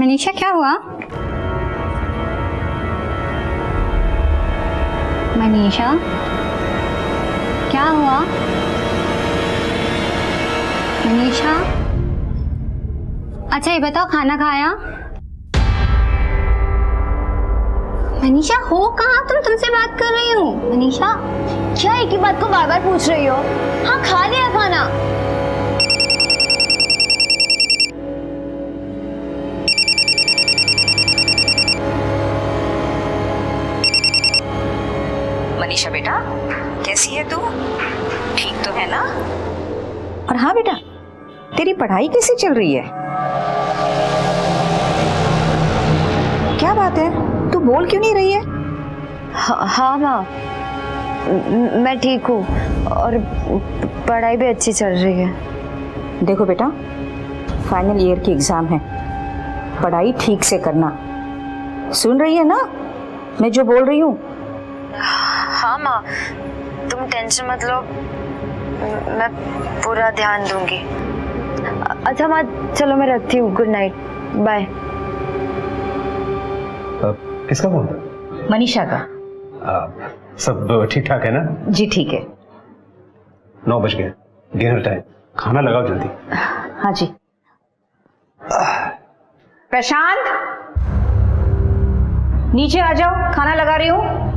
मनीषा क्या हुआ? मनीषा क्या हुआ? मनीषा अच्छा ये बताओ खाना खाया? मनीषा हो कहाँ तुम? तुमसे बात कर रही हूँ। मनीषा क्या एक ही बात को बार बार पूछ रही हो? हाँ खा लिया खाना। मनीषा बेटा कैसी है तू? ठीक तो है ना? और हाँ बेटा, तेरी पढ़ाई कैसी चल रही है? क्या बात है, तू बोल क्यों नहीं रही है? हाँ माँ, मैं ठीक हूँ और पढ़ाई भी अच्छी चल रही है। देखो बेटा, फाइनल ईयर की एग्जाम है, पढ़ाई ठीक से करना। सुन रही है ना मैं जो बोल रही हूँ? हाँ माँ, तुम टेंशन मत लो, मैं पूरा ध्यान दूंगी। अच्छा माँ चलो मैं रखती हूँ, गुड नाइट, बाय। किसका फोन था? मनीषा का। सब ठीक ठाक है ना? जी ठीक है। 9 बज गए, डिनर टाइम, खाना लगाओ जल्दी। हाँ जी। प्रशांत नीचे आ जाओ, खाना लगा रही हूँ।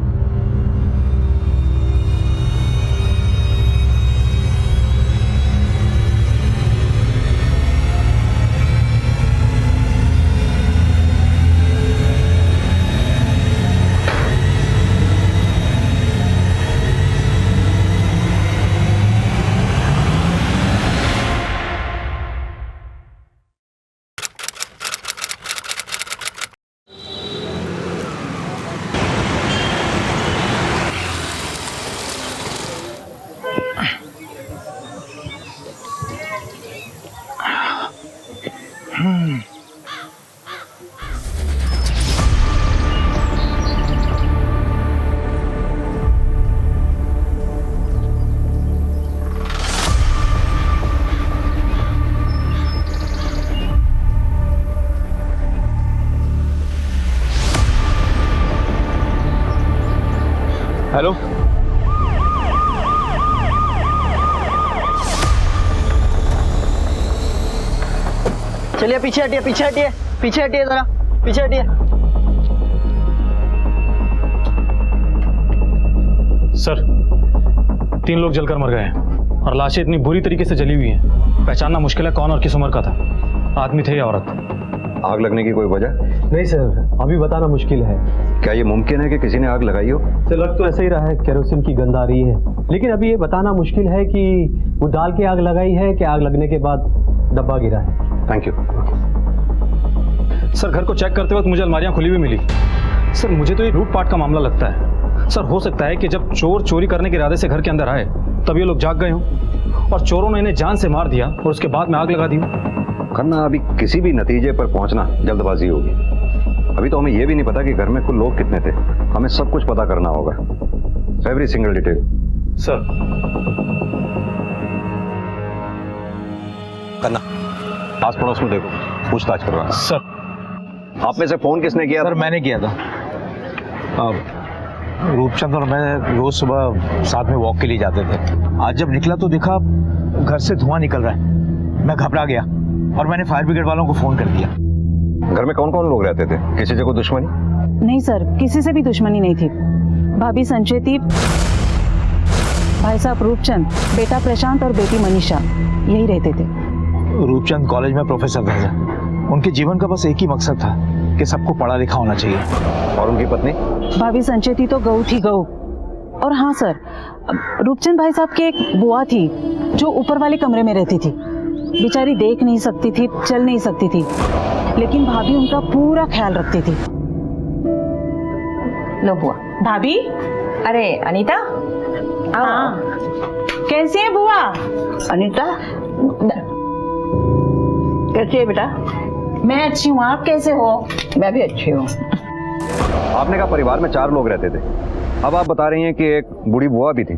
हेलो, चलिए पीछे हटिए, पीछे हटिए, पीछे हटिए, जरा पीछे हटिए। सर 3 लोग जलकर मर गए हैं और लाशें इतनी बुरी तरीके से जली हुई हैं, पहचानना मुश्किल है कौन और किस उम्र का था, आदमी थे या औरत। आग लगने की कोई वजह? नहीं सर, अभी बताना मुश्किल है। क्या ये मुमकिन है कि किसी ने आग लगाई हो? सर लग तो ऐसा ही रहा है, केरोसिन की गंध आ रही है, लेकिन अभी ये बताना मुश्किल है कि वो डाल के आग लगाई है कि आग लगने के बाद डब्बा गिरा है। Thank you. सर घर को चेक करते वक्त मुझे अलमारियां खुली हुई मिली। सर मुझे तो ये लूटपाट का मामला लगता है। सर हो सकता है कि जब चोर चोरी करने के इरादे से घर के अंदर आए तब ये लोग जाग गए हों और चोरों ने इन्हें जान से मार दिया और उसके बाद में आग लगा दी। खन्ना, अभी किसी भी नतीजे पर पहुंचना जल्दबाजी होगी। अभी तो हमें यह भी नहीं पता कि घर में कुल लोग कितने थे। हमें सब कुछ पता करना होगा, every single detail. Sir Khanna, आस पड़ोस में देखो, पूछताछ कर रहा है। सर आप में से फोन किसने किया? सर मैंने किया था। रूपचंद और मैं रोज सुबह साथ में वॉक के लिए जाते थे। आज जब निकला तो देखा घर से धुआं निकल रहा है। मैं घबरा गया और मैंने फायर ब्रिगेड वालों को फोन कर दिया। घर में कौन कौन लोग रहते थे? किसी से कोई दुश्मनी? नहीं सर, किसी से भी दुश्मनी नहीं थी। भाभी संचेती, भाई साहब रूपचंद, बेटा प्रशांत और बेटी मनीषा यही रहते थे। रूपचंद कॉलेज में प्रोफेसर थे। उनके जीवन का बस एक ही मकसद था कि सबको पढ़ा लिखा होना चाहिए। और उनकी पत्नी? भाभी संचेती तो गऊ थी, गऊ। और हाँ सर, रूपचंद भाई साहब की एक बुआ थी जो ऊपर वाले कमरे में रहती थी। बेचारी देख नहीं सकती थी, चल नहीं सकती थी, लेकिन भाभी उनका पूरा ख्याल रखती थी। लो बुआ। भाभी, अरे अनीता, हाँ कैसी है बुआ? अनीता कैसी है बेटा? मैं अच्छी हूँ, आप कैसे हो? मैं भी अच्छी हूँ। आपने कहा परिवार में 4 लोग रहते थे, अब आप बता रही हैं कि एक बूढ़ी बुआ भी थी।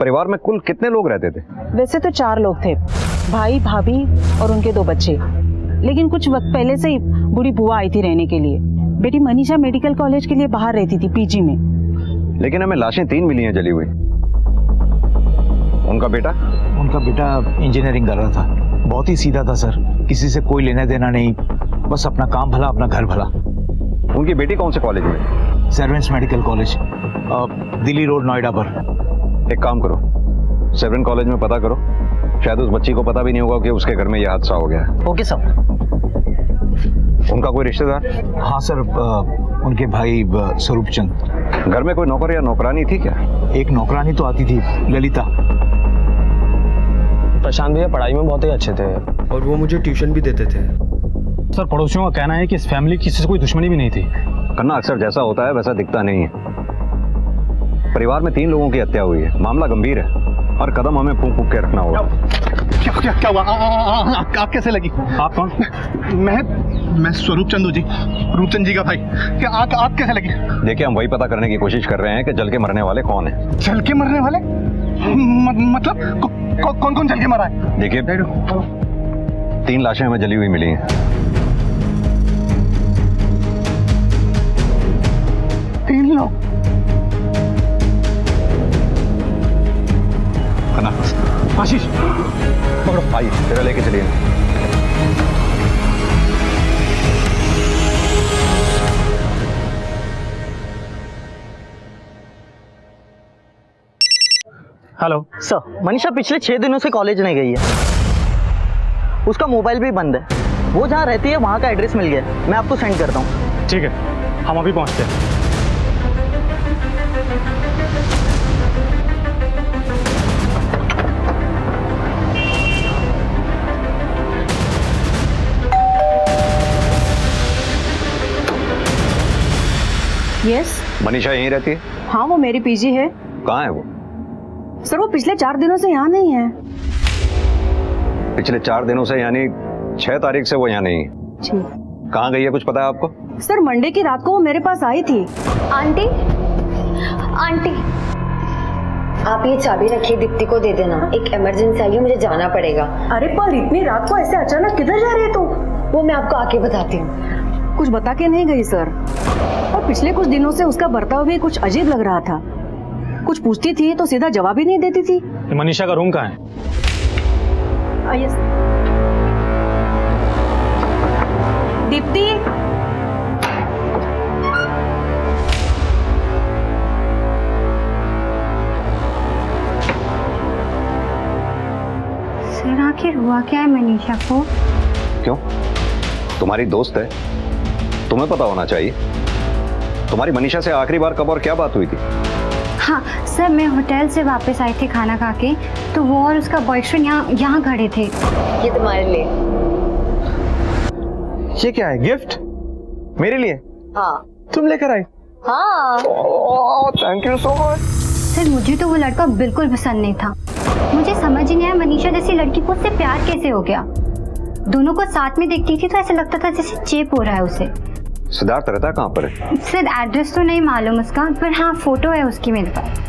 परिवार में कुल कितने लोग रहते थे? वैसे तो 4 लोग थे, भाई, भाभी और उनके 2 बच्चे। लेकिन कुछ वक्त पहले से ही बूढ़ी बुआ आई थी रहने के लिए। बेटी मनीषा मेडिकल कॉलेज के लिए बाहर रहती थी, पीजी में। लेकिन हमें लाशें 3 मिली हैं जली हुई। उनका बेटा इंजीनियरिंग कर रहा था। बहुत ही सीधा था सर, किसी से कोई लेना देना नहीं, बस अपना काम भला अपना घर भला। उनकी बेटी कौन से कॉलेज में? Servants medical college, Delhi road, Noida पर। एक काम करो, सेवन कॉलेज में पता करो, शायद उस बच्ची को पता भी नहीं होगा कि उसके घर में यह हादसा हो गया है। Okay sir. उनका कोई रिश्तेदार? हाँ सर, उनके भाई स्वरूप चंद। घर में कोई नौकर या नौकरानी थी क्या? एक नौकरानी तो आती थी, ललिता। प्रशांत भैया पढ़ाई में बहुत ही अच्छे थे और वो मुझे ट्यूशन भी देते थे। सर पड़ोसियों का कहना है कि इस फैमिली की किसी से कोई दुश्मनी भी नहीं थी। कन्ना, अक्सर जैसा होता है वैसा दिखता नहीं है। परिवार में 3 लोगों की हत्या हुई है, मामला गंभीर है और कदम हमें फूंक फूंक के रखना होगा। क्या हुआ? आग कैसे लगी? आप कौन? मैं स्वरूप चंदू जी, रूपचंद जी का भाई। क्या आग कैसे लगी? देखिए, हम वही पता करने की कोशिश कर रहे हैं कि जल के मरने वाले कौन है। जल के मरने वाले? मतलब कौन कौन जल के मरा है? देखिए, 3 लाशें हमें जली हुई मिली हैं। 3 लोग? आशीष पकड़ो, भाई तेरा लेके चलिए। हेलो सर, मनीषा पिछले 6 दिनों से कॉलेज नहीं गई है। उसका मोबाइल भी बंद है। वो जहाँ रहती है वहाँ का एड्रेस मिल गया है, मैं आपको सेंड करता हूँ। ठीक है, हम अभी पहुंचते हैं। यस। मनीषा यहीं रहती है? हाँ, वो मेरी पीजी है। कहाँ है वो? सर वो पिछले 4 दिनों से यहाँ नहीं है। पिछले 4 दिनों से यानी 6 तारीख से वो यहाँ नहीं है? जी। कहाँ गई है, कुछ पता है आपको? सर मंडे की रात को वो मेरे पास आई थी। आंटी, आंटी, आप ये चाबी रखिए, दीप्ति को दे देना। एक इमरजेंसी आई है, मुझे जाना पड़ेगा। अरे पर इतनी रात को ऐसे अचानक किधर जा रही है तू? वो मैं आपको आके बताती हूँ। कुछ बता के नहीं गई सर, और पिछले कुछ दिनों से उसका बर्ताव भी कुछ अजीब लग रहा था। कुछ पूछती थी तो सीधा जवाब ही नहीं देती थी। मनीषा का रूम कहाँ है? यस। दीप्ति, सर आखिर हुआ क्या है मनीषा को? क्यों? तुम्हारी दोस्त है, तुम्हें पता होना चाहिए। तुम्हारी मनीषा से आखिरी बार कब और क्या बात हुई थी? हाँ सर, मैं होटल से वापस आई थी खाना खा के, तो वो और उसका बॉयफ्रेंड यहाँ खड़े थे। ये तुम्हारे लिए। ये क्या है? गिफ्ट मेरे लिए? हाँ। तुम लेकर आई? हाँ। Thank you so much. Sir मुझे तो वो लड़का बिल्कुल पसंद नहीं था। मुझे समझ ही नहीं आया मनीषा जैसी लड़की को उससे प्यार कैसे हो गया। दोनों को साथ में देखती थी तो ऐसा लगता था जैसे चेप हो रहा है उसे। सिद्धार्थ रहता है कहाँ पर है? सर एड्रेस तो नहीं मालूम उसका, पर हाँ फोटो है उसकी मेरे पास।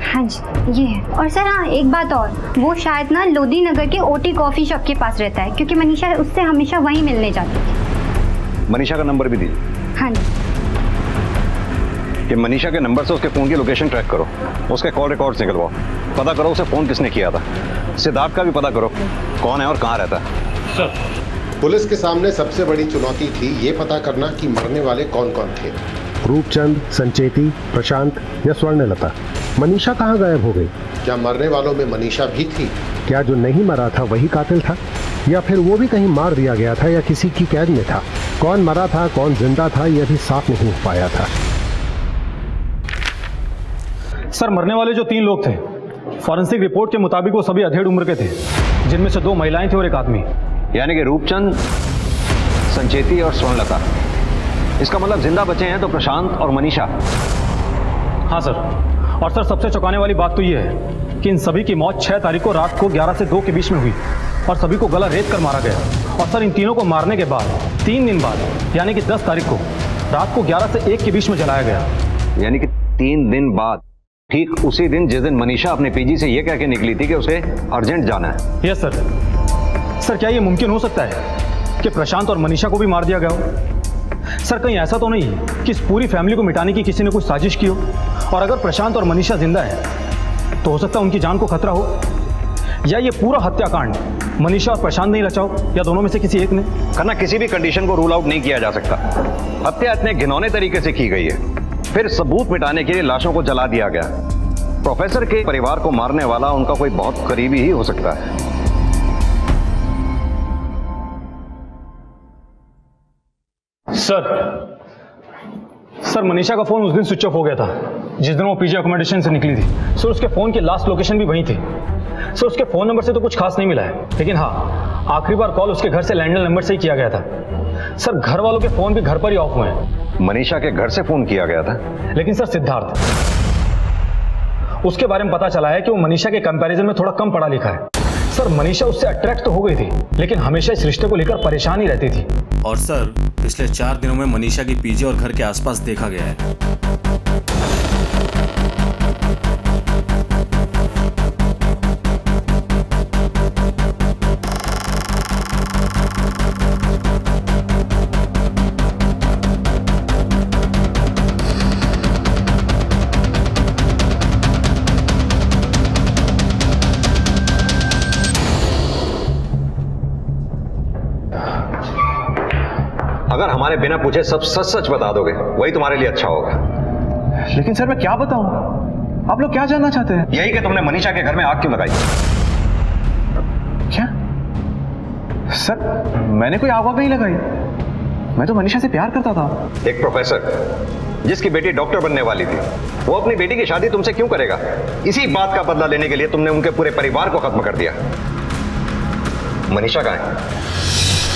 हाँ जी ये है। और सर हाँ एक बात और, वो शायद ना लोधी नगर के ओटी कॉफी शॉप के पास रहता है, क्योंकि मनीषा उससे हमेशा वहीं मिलने जाती थी। मनीषा का नंबर भी दीजिए। हाँ जी। कि मनीषा के नंबर से उसके फोन की लोकेशन ट्रैक करो, उसके कॉल रिकॉर्ड्स निकलवाओ, पता करो उसे फोन किसने किया था। सिद्धार्थ का भी पता करो कौन है और कहाँ रहता है। सर पुलिस के सामने सबसे बड़ी चुनौती थी ये पता करना कि मरने वाले कौन कौन थे। रूपचंद, संचेती, प्रशांत या स्वर्णलता। मनीषा कहाँ गायब हो गई? क्या मरने वालों में मनीषा भी थी? क्या जो नहीं मरा था वही कातिल था, या फिर वो भी कहीं मार दिया गया था या किसी की कैद में था? कौन मरा था कौन जिंदा था यह भी साफ नहीं हो पाया था। सर मरने वाले जो 3 लोग थे, फॉरेंसिक रिपोर्ट के मुताबिक वो सभी अधेड़ उम्र के थे, जिनमें से 2 महिलाएं थी और एक आदमी। यानी कि रूपचंद, संचेती और स्वर्णलता। इसका मतलब जिंदा बचे हैं तो प्रशांत और मनीषा। हाँ सर, और सर सबसे चौंकाने वाली बात तो ये है कि इन सभी की मौत 6 तारीख को रात को 11 से 2 के बीच में हुई और सभी को गला रेत कर मारा गया। और सर इन तीनों को मारने के बाद 3 दिन बाद यानी कि 10 तारीख को रात को 11 से 1 के बीच में जलाया गया। यानी कि 3 दिन बाद, ठीक उसी दिन जिस दिन मनीषा अपने पीजी से ये कह के निकली थी कि उसे अर्जेंट जाना है। Yes sir. सर क्या ये मुमकिन हो सकता है कि प्रशांत और मनीषा को भी मार दिया गया हो? सर कहीं ऐसा तो नहीं है कि इस पूरी फैमिली को मिटाने की किसी ने कोई साजिश की हो? और अगर प्रशांत और मनीषा जिंदा है तो हो सकता है उनकी जान को खतरा हो, या ये पूरा हत्याकांड मनीषा और प्रशांत नहीं रचा हो, या दोनों में से किसी एक ने। खन्ना, किसी भी कंडीशन को रूल आउट नहीं किया जा सकता। हत्या इतने घिनौने तरीके से की गई है, फिर सबूत मिटाने के लिए लाशों को जला दिया गया। प्रोफेसर के परिवार को मारने वाला उनका कोई बहुत करीबी ही हो सकता है। सर मनीषा का फोन उस दिन स्विच ऑफ हो गया था जिस दिन वो पीजी अकोमोडेशन से निकली थी। सर उसके फोन की लास्ट लोकेशन भी वहीं थी। सर उसके फोन नंबर से तो कुछ खास नहीं मिला है, लेकिन हाँ आखिरी बार कॉल उसके घर से लैंडलाइन नंबर से ही किया गया था। सर घर वालों के फोन भी घर पर ही ऑफ हुए हैं। मनीषा के घर से फोन किया गया था? लेकिन सर सिद्धार्थ, उसके बारे में पता चला है कि वो मनीषा के कंपैरिजन में थोड़ा कम पढ़ा लिखा है। सर मनीषा उससे अट्रैक्ट तो हो गई थी, लेकिन हमेशा इस रिश्ते को लेकर परेशान ही रहती थी। और सर पिछले 4 दिनों में मनीषा की पीजी और घर के आसपास देखा गया है। अगर हमारे बिना पूछे सब सच सच बता दोगे वही तुम्हारे लिए अच्छा होगा। लेकिन सर मैं क्या बताऊं? आप लोग क्या जानना चाहते हैं? यही कि तुमने मनीषा के घर में आग क्यों लगाई? क्या सर, मैंने कोई आग नहीं लगाई। मैं तो मनीषा से प्यार करता था। एक प्रोफेसर जिसकी बेटी डॉक्टर बनने वाली थी, वो अपनी बेटी की शादी तुमसे क्यों करेगा? इसी बात का बदला लेने के लिए तुमने उनके पूरे परिवार को खत्म कर दिया। मनीषा कहाँ है?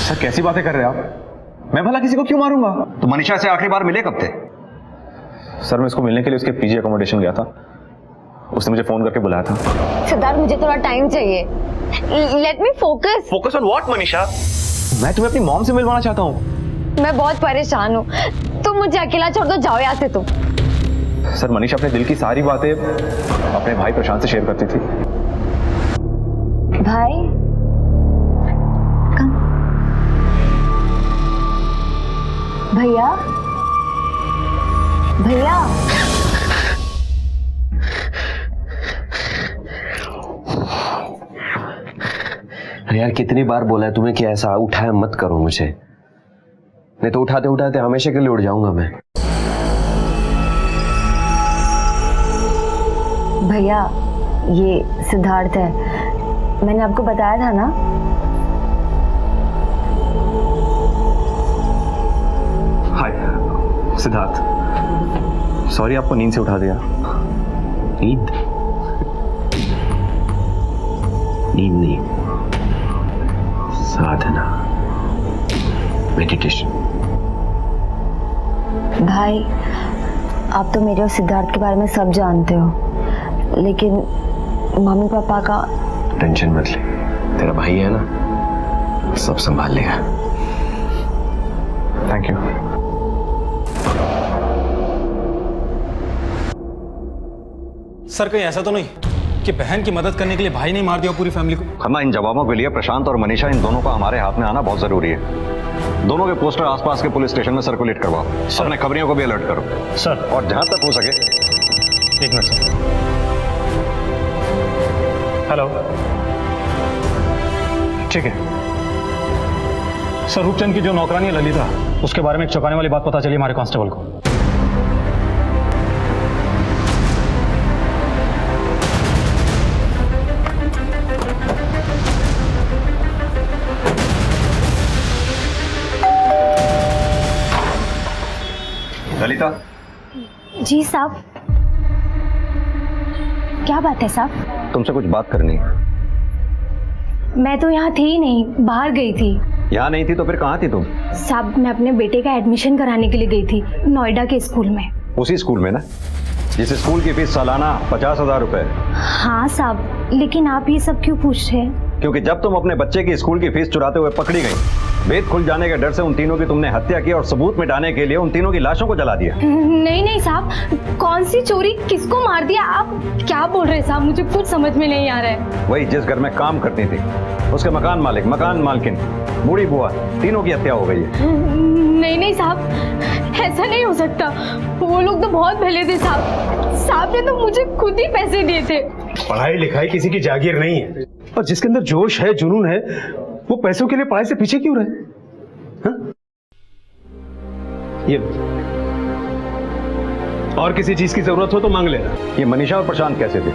सर कैसी बातें कर रहे हैं आप? मैं भला किसी को क्यों मारूंगा? तो मनीषा से आखिरी बार मिले कब थे? सर मैं इसको मिलने के लिए उसके पीजी अकोमोडेशन गया था। उसने मुझे फोन करके बुलाया था। सिद्धार्थ मुझे थोड़ा टाइम चाहिए। Let me focus. Focus on what Manisha? मैं तुम्हें अपनी मॉम से मिलवाना चाहता हूँ। मैं बहुत परेशान हूँ, तुम मुझे अकेला छोड़ दो, जाओ यहाँ से तुम। सर मनीषा अपने दिल की सारी बातें अपने भाई प्रशांत से शेयर करती थी। भाई भैया, भैया यार कितनी बार बोला है तुम्हें कि ऐसा उठाए मत करो मुझे, नहीं तो उठाते उठाते हमेशा के लिए उड़ जाऊंगा मैं। भैया ये सिद्धार्थ है, मैंने आपको बताया था ना। हाय सिद्धार्थ, सॉरी आपको नींद से उठा दिया। नींद? नींद नहीं, साधना, मेडिटेशन। भाई आप तो मेरे और सिद्धार्थ के बारे में सब जानते हो, लेकिन मम्मी पापा का टेंशन मत ले, तेरा भाई है ना, सब संभाल लेगा। Thank you. सर कहीं ऐसा तो नहीं कि बहन की मदद करने के लिए भाई ने मार दिया पूरी फैमिली को? खन्ना, इन जवाबों के लिए प्रशांत और मनीषा इन दोनों का हमारे हाथ में आना बहुत जरूरी है। दोनों के पोस्टर आसपास के पुलिस स्टेशन में सर्कुलेट करवाओ। अपने खबरियों को भी अलर्ट करो सर। और जहां तक हो सके। एक मिनट सर। हेलो, ठीक है सर। रूपचंद की जो नौकरानी है ललिता, उसके बारे में एक चौंकाने वाली बात पता चली हमारे कांस्टेबल को। ललिता। जी साहब। क्या बात है साहब? तुमसे कुछ बात करनी है। मैं तो यहाँ थी ही नहीं, बाहर गई थी। यहाँ नहीं थी तो फिर कहाँ थी तुम? साहब मैं अपने बेटे का एडमिशन कराने के लिए गई थी नोएडा के स्कूल में। उसी स्कूल में ना जिस स्कूल की फीस सालाना 50,000 रुपए? हाँ साहब, लेकिन आप ये सब क्यों पूछ रहे हैं? क्योंकि जब तुम अपने बच्चे की स्कूल की फीस चुराते हुए पकड़ी गई भेद खुल जाने के डर से उन तीनों की तुमने हत्या की और सबूत मिटाने के लिए उन तीनों की लाशों को जला दिया। नहीं नहीं साहब, कौन सी चोरी, किसको मार दिया, आप क्या बोल रहे हैं साहब? मुझे कुछ समझ में नहीं आ रहा है। वही जिस घर में काम करती थी, उसके मकान मालिक, मकान मालकिन, बूढ़ी बुआ, तीनों की हत्या हो गई है। नहीं नहीं साहब, ऐसा नहीं हो सकता। वो लोग तो बहुत भले थे साहब। साहब ने तो मुझे खुद ही पैसे दिए थे। पढ़ाई लिखाई किसी की जागीर नहीं है, और जिसके अंदर जोश है, जुनून है, वो पैसों के लिए पढ़ाई से पीछे क्यों रहे? हाँ? ये और किसी चीज की जरूरत हो तो मांग लेना। ये मनीषा और प्रशांत कैसे थे?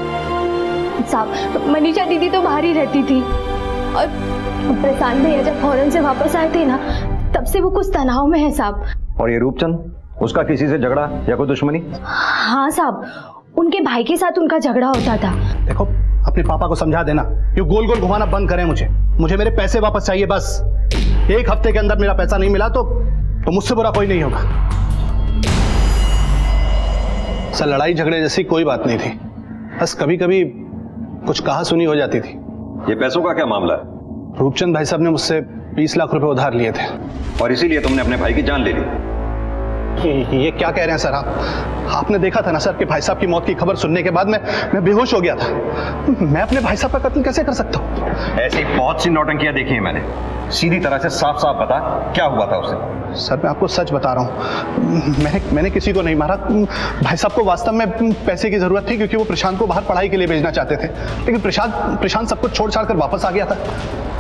साहब, मनीषा दीदी तो बाहर ही रहती थी, और प्रशांत भैया जब फौरन से वापस आए थे ना, तब से वो कुछ तनाव में है साहब। और ये रूपचंद, उसका किसी से झगड़ा या कोई दुश्मनी? हाँ साहब, उनके भाई के साथ उनका झगड़ा होता था। देखो, अपने पापा को समझा देना, ये गोल गोल घुमाना बंद करें। मुझे मेरे पैसे वापस चाहिए बस। एक हफ्ते के अंदर मेरा पैसा नहीं मिला तो मुझसे बुरा कोई नहीं होगा। सर, लड़ाई झगड़े जैसी कोई बात नहीं थी, बस कभी कभी कुछ कहा सुनी हो जाती थी। ये पैसों का क्या मामला है? रूपचंद भाई साहब ने मुझसे 20 लाख रुपए उधार लिए थे। और इसीलिए तुमने अपने भाई की जान ले ली? ये क्या कह रहे हैं सर आप? आपने देखा था ना सर कि भाई साहब की मौत की खबर सुनने के बाद मैं बेहोश हो गया था। मैं अपने भाई साहब का कत्ल कैसे कर सकता हूँ? ऐसी बहुत सी नौटंकियां देखी हैं मैंने। सीधी तरह से साफ साफ बता, क्या हुआ था उसे? सर, मैं आपको सच बता रहा हूँ, मैंने किसी को नहीं मारा। भाई साहब को वास्तव में पैसे की जरूरत थी, क्योंकि वो प्रशांत को बाहर पढ़ाई के लिए भेजना चाहते थे, लेकिन प्रशांत सब कुछ छोड़ छाड़ कर वापस आ गया था।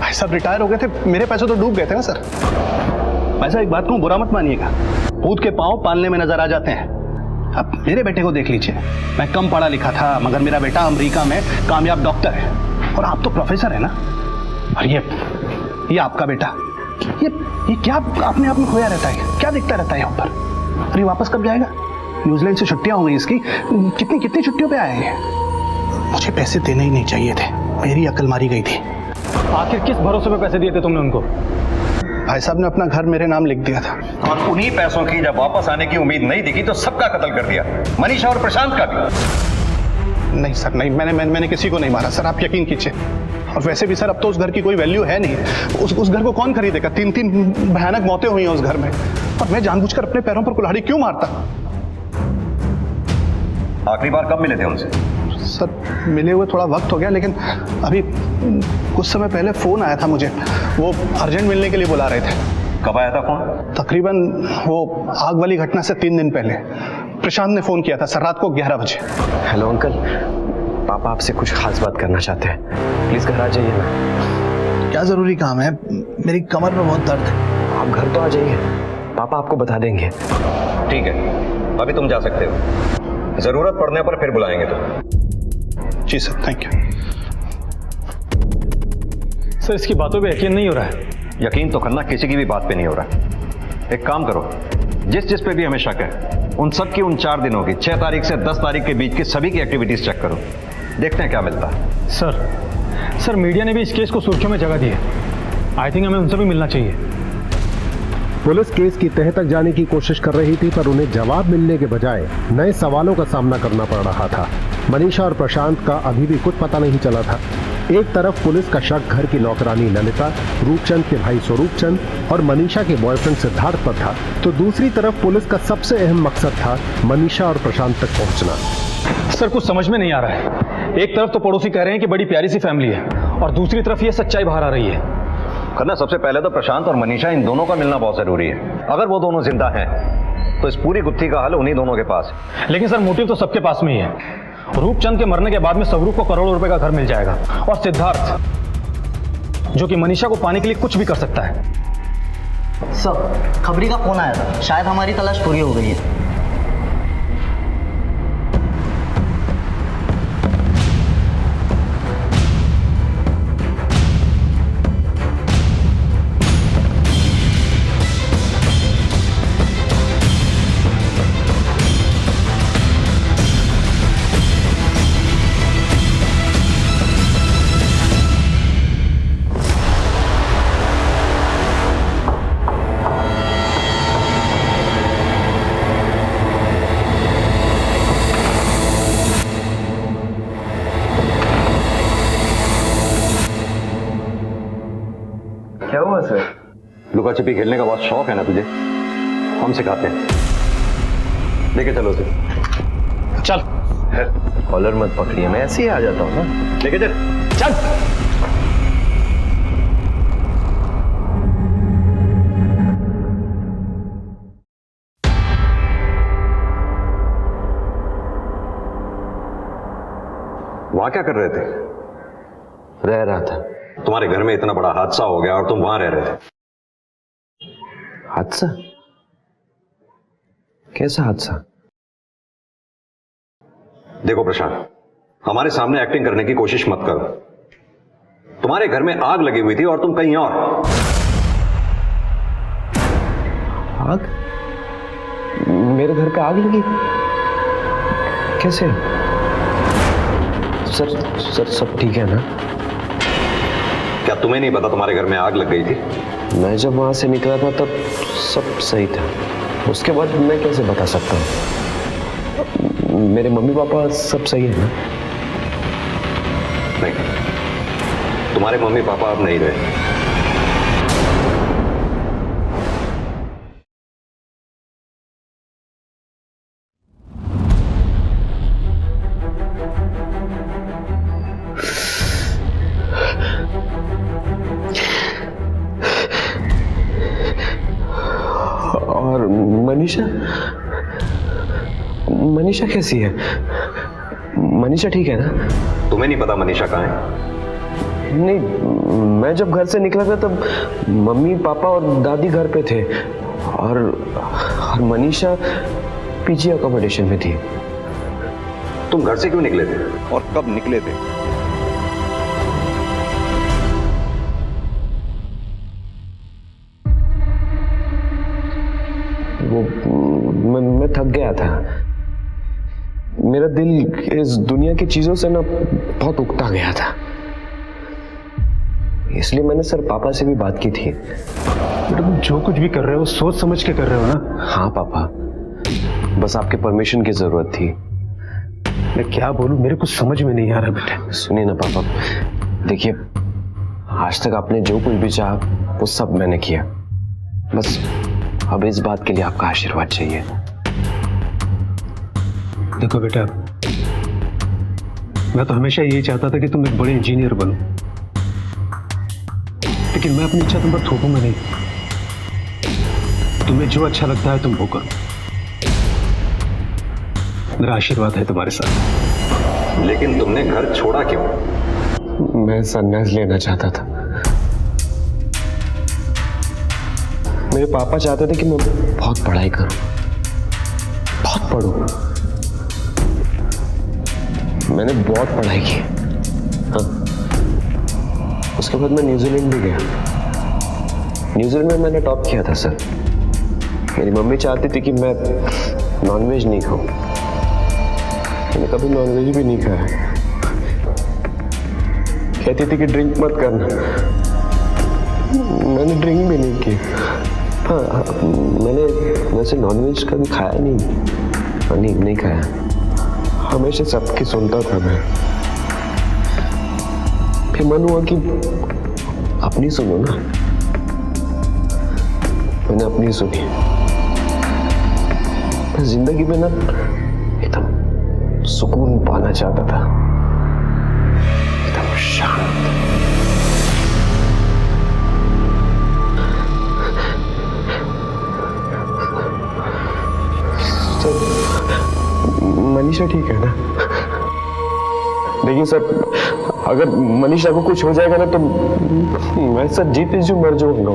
भाई साहब रिटायर हो गए थे, मेरे पैसे तो डूब गए थे ना सर। ऐसा एक बात कहूँ, बुरा मत मानिएगा, पूत के पांव पालने में नजर आ जाते हैं। अब मेरे बेटे को देख लीजिए, मैं कम पढ़ा लिखा था, मगर मेरा बेटा अमेरिका में कामयाब डॉक्टर है, और आप तो प्रोफेसर है ना। और ये आपका बेटा, ये क्या अपने आप में खोया रहता है, क्या दिखता रहता है यहाँ पर? अरे वापस कब जाएगा? न्यूजीलैंड से छुट्टियां हो गई इसकी, कितनी छुट्टियों पे आए हैं। मुझे पैसे देने ही नहीं चाहिए थे, मेरी अकल मारी गई थी। आखिर किस भरोसे पे पैसे दिए थे तुमने उनको? भाई साहब ने अपना घर मेरे नाम लिख दिया था। और उन्हीं पैसों की जब वापस आने की उम्मीद नहीं दिखी तो सबका कत्ल कर दिया, मनीषा और प्रशांत का भी। नहीं सर, नहीं, मैंने किसी को नहीं मारा सर, आप यकीन कीजिए। और वैसे भी सर, अब तो उस घर की कोई वैल्यू है नहीं। उस घर को कौन खरीदेगा? 3 भयानक मौतें हुई हैं उस घर में, और मैं जानबूझकर अपने पैरों पर कुल्हाड़ी क्यों मारता? आखिरी बार कब मिले थे उनसे? सर, मिले हुए थोड़ा वक्त हो गया, लेकिन अभी कुछ समय पहले फोन आया था मुझे, वो अर्जेंट मिलने के लिए बुला रहे थे। कब आया था फोन? तकरीबन वो आग वाली घटना से 3 दिन पहले प्रशांत ने फोन किया था सर, रात को 11 बजे। हेलो अंकल, पापा आपसे कुछ खास बात करना चाहते हैं, प्लीज घर आ जाइए ना। क्या जरूरी काम है? मेरी कमर में बहुत दर्द है। आप घर तो आ जाइए, पापा आपको बता देंगे। ठीक है, अभी तुम जा सकते हो, जरूरत पड़ने पर फिर बुलाएंगे तो। जी सर, थैंक यू। सर, इसकी बातों पे यकीन नहीं हो रहा है। यकीन तो करना, किसी की भी बात पे नहीं हो रहा। एक काम करो, जिस पे भी हमें शक है, उन सब की उन 4 दिनों की 6 तारीख से 10 तारीख के बीच की सभी की एक्टिविटीज चेक करो, देखते हैं क्या मिलता है। सर मीडिया ने भी इस केस को सुर्खियों में जगह दी है। आई थिंक हमें उनसे भी मिलना चाहिए। पुलिस केस की तह तक जाने की कोशिश कर रही थी, पर उन्हें जवाब मिलने के बजाय नए सवालों का सामना करना पड़ रहा था। मनीषा और प्रशांत का अभी भी कुछ पता नहीं चला था। एक तरफ पुलिस का शक घर की नौकरानी ललिता, रूपचंद के भाई स्वरूपचंद और मनीषा के बॉयफ्रेंड सिद्धार्थ पर था, तो दूसरी तरफ पुलिस का सबसे अहम मकसद था मनीषा और प्रशांत तक पहुंचना। सर, कुछ समझ में नहीं आ रहा है। एक तरफ तो पड़ोसी कह रहे हैं कि बड़ी प्यारी सी फैमिली है, और दूसरी तरफ ये सच्चाई बाहर आ रही है। करना, सबसे पहले तो प्रशांत और मनीषा, इन दोनों का मिलना बहुत जरूरी है। अगर वो दोनों जिंदा हैं तो इस पूरी गुत्थी का हल उन्हीं दोनों के पास है। लेकिन सर, मोटिव तो सबके पास में ही है। रूपचंद के मरने के बाद में स्वरूप को करोड़ों रुपए का घर मिल जाएगा, और सिद्धार्थ, जो कि मनीषा को पाने के लिए कुछ भी कर सकता है। सर, खबरी का फोन आया था, शायद हमारी तलाश पूरी हो गई है। छुपा छिपी खेलने का बहुत शौक है ना तुझे? हम सिखाते हैं, लेके चलो उसे। चल। कॉलर मत पकड़िए, मैं ऐसे ही आ जाता हूँ ना। लेके चल। चल। वहां क्या कर रहे थे? रह रहा था। तुम्हारे घर में इतना बड़ा हादसा हो गया और तुम वहां रह रहे थे। हादसा? कैसा हादसा? देखो प्रशांत, हमारे सामने एक्टिंग करने की कोशिश मत करो। तुम्हारे घर में आग लगी हुई थी और तुम कहीं और। आग? मेरे घर पे आग लगी? कैसे? सर सब ठीक है ना? क्या तुम्हें नहीं पता तुम्हारे घर में आग लग गई थी? मैं जब वहां से निकला था तब सब सही था। उसके बाद मैं कैसे बता सकता हूँ? मेरे मम्मी पापा सब सही है ना? नहीं, तुम्हारे मम्मी पापा अब नहीं रहे। और मनीषा? मनीषा कैसी है? मनीषा ठीक है ना? तुम्हें नहीं पता मनीषा कहाँ है? नहीं, मैं जब घर से निकला था तब मम्मी पापा और दादी घर पे थे और मनीषा पीजी अकोमोडेशन में थी। तुम घर से क्यों निकले थे और कब निकले थे? मैं थक गया था। मेरा दिल इस दुनिया की चीजों से ना बहुत उकता गया था, इसलिए मैंने सर पापा से भी बात की थी। तुम जो कुछ भी कर रहे हो सोच समझ के कर रहे हो ना? हाँ पापा, बस आपके परमिशन की जरूरत थी। मैं क्या बोलूं, मेरे कुछ समझ में नहीं आ रहा बेटा। सुनिए ना पापा, देखिए आज तक आपने जो कुछ भी चाहा वो सब मैंने किया, बस अब इस बात के लिए आपका आशीर्वाद चाहिए। देखो बेटा, मैं तो हमेशा यही चाहता था कि तुम एक बड़े इंजीनियर बनो, लेकिन मैं अपनी इच्छा तुम पर थोपूंगा नहीं। तुम्हें जो अच्छा लगता है तुम वो करो, मेरा आशीर्वाद है तुम्हारे साथ। लेकिन तुमने घर छोड़ा क्यों? मैं संन्यास लेना चाहता था। मेरे पापा चाहते थे कि मैं बहुत पढ़ाई करूं, बहुत पढ़ूं। मैंने बहुत पढ़ाई की। हाँ, उसके बाद मैं न्यूजीलैंड भी गया। न्यूजीलैंड में मैंने टॉप किया था सर। मेरी मम्मी चाहती थी कि मैं नॉनवेज नहीं खाऊं। मैंने कभी नॉनवेज भी नहीं खाया। कहती थी कि ड्रिंक मत करना। मैंने ड्रिंक भी नहीं की। हाँ, मैंने वैसे नॉनवेज कभी खाया नहीं, नहीं खाया। हमेशा सबकी सुनता था मैं। फिर मन हुआ कि अपनी सुनो ना। मैंने अपनी सुनी। मैं जिंदगी में ना एकदम सुकून पाना चाहता था, एकदम शांत। मनीषा ठीक है ना? देखिए सर, अगर मनीषा को कुछ हो जाएगा ना तो मैं सर जीते जी मर जाऊंगा।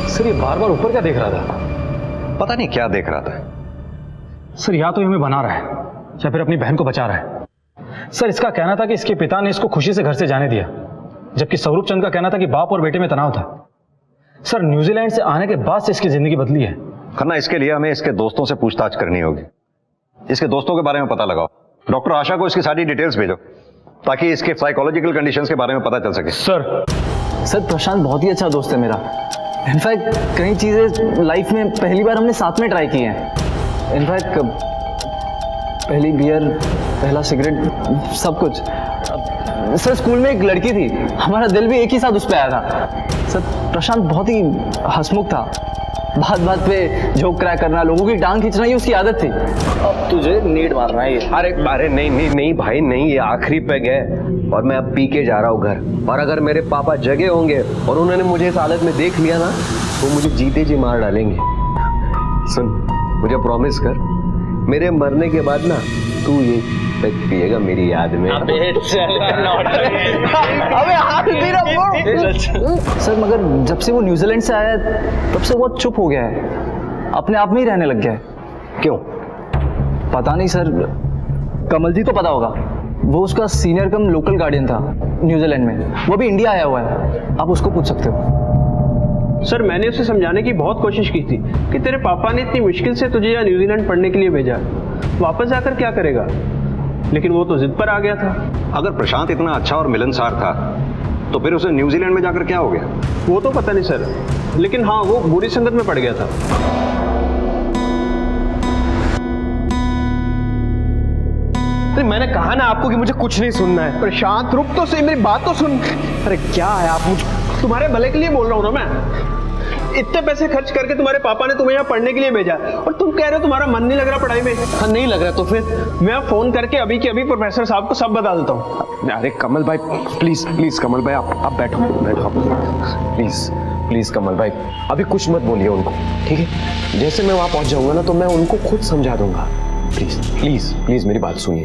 सर ये बार बार ऊपर क्या देख रहा था? पता नहीं क्या देख रहा था सर। या तो ये हमें बना रहा है या फिर अपनी बहन को बचा रहा है। सर इसका कहना था कि इसके पिता ने इसको खुशी से घर से जाने दिया, जबकि स्वरूप चंद का कहना था कि बाप और बेटे में तनाव था। सर न्यूजीलैंड से आने के बाद से इसकी जिंदगी बदली है। खन्ना, इसके लिए हमें इसके दोस्तों से पूछताछ करनी होगी। इसके दोस्तों के बारे में पता लगाओ। डॉक्टर आशा को इसकी सारी डिटेल्स भेजो ताकि इसके साइकोलॉजिकल कंडीशंस के बारे में पता चल सके। सर प्रशांत बहुत ही अच्छा दोस्त है मेरा। इनफैक्ट कई चीज़ें लाइफ में पहली बार हमने साथ में ट्राई की हैं। इनफैक्ट पहली बियर, पहला सिगरेट, सब कुछ। सर स्कूल में एक लड़की थी, हमारा दिल भी एक ही साथ उस पर आया था। सर प्रशांत बहुत ही हंसमुख था, बात बात पे जोक क्रैक करना, लोगों की टांग खींचना ही उसकी आदत थी। अब तुझे नीड मारना है। अरे नहीं भाई नहीं, ये आखिरी पैग है और मैं अब पी के जा रहा हूँ घर। और अगर मेरे पापा जगे होंगे और उन्होंने मुझे इस हालत में देख लिया ना, तो मुझे जीते जी मार डालेंगे। सुन, मुझे प्रॉमिस कर, मेरे मरने के बाद ना तू ये पैग पिएगा मेरी याद में। अबे हाथ दे रहा। सर मगर जब से वो न्यूजीलैंड से आया है तब से बहुत चुप हो गया है, अपने आप में ही रहने लग गया है। क्यों? पता नहीं सर, कमल जी तो पता होगा, वो उसका सीनियर कम लोकल गार्डियन था न्यूजीलैंड में, वो भी इंडिया आया हुआ है, आप उसको पूछ सकते हो। सर मैंने उसे समझाने की बहुत कोशिश की थी कि तेरे पापा ने इतनी मुश्किल से तुझे यहाँ न्यूजीलैंड पढ़ने के लिए भेजा, वापस जाकर क्या करेगा, लेकिन वो तो जिद पर आ गया था। अगर प्रशांत इतना अच्छा और मिलनसार था तो फिर उसे न्यूजीलैंड में जाकर क्या हो गया? वो तो पता नहीं सर, लेकिन हाँ वो बुरी संगत में पड़ गया था। मैंने कहा ना आपको कि मुझे कुछ नहीं सुनना है। प्रशांत रुक तो सही, मेरी बात तो सुन। अरे क्या है, आप मुझे तुम्हारे भले के लिए बोल रहा हूँ ना मैं। इतने पैसे खर्च करके तुम्हारे पापा ने तुम्हें यहाँ पढ़ने के लिए भेजा और तुम कह रहे हो तुम्हारा मन नहीं लग रहा पढ़ाई में। हाँ नहीं लग रहा तो फिर मैं फोन करके अभी के अभी प्रोफेसर साहब को सब बता देता हूँ। अरे कमल भाई प्लीज कमल भाई आप बैठो प्लीज कमल भाई, अभी कुछ मत बोलिए उनको, ठीक है? जैसे मैं वहां पहुंच जाऊंगा ना तो मैं उनको खुद समझा दूंगा। प्लीज मेरी बात सुनिए।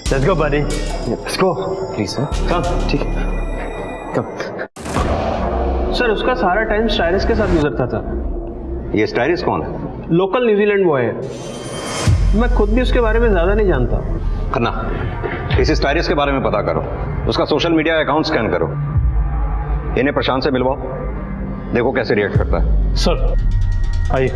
Let's go buddy, let's go please. Come, ठीक है कम। सर उसका सारा टाइम स्टाइरिस के साथ गुजरता था। ये स्टाइरिस कौन है? लोकल न्यूजीलैंड बॉय है, मैं खुद भी उसके बारे में ज्यादा नहीं जानता। खन्ना, इस स्टाइरिस के बारे में पता करो, उसका सोशल मीडिया अकाउंट स्कैन करो, इन्हें प्रशांत से मिलवाओ, देखो कैसे रिएक्ट करता है। सर आइए।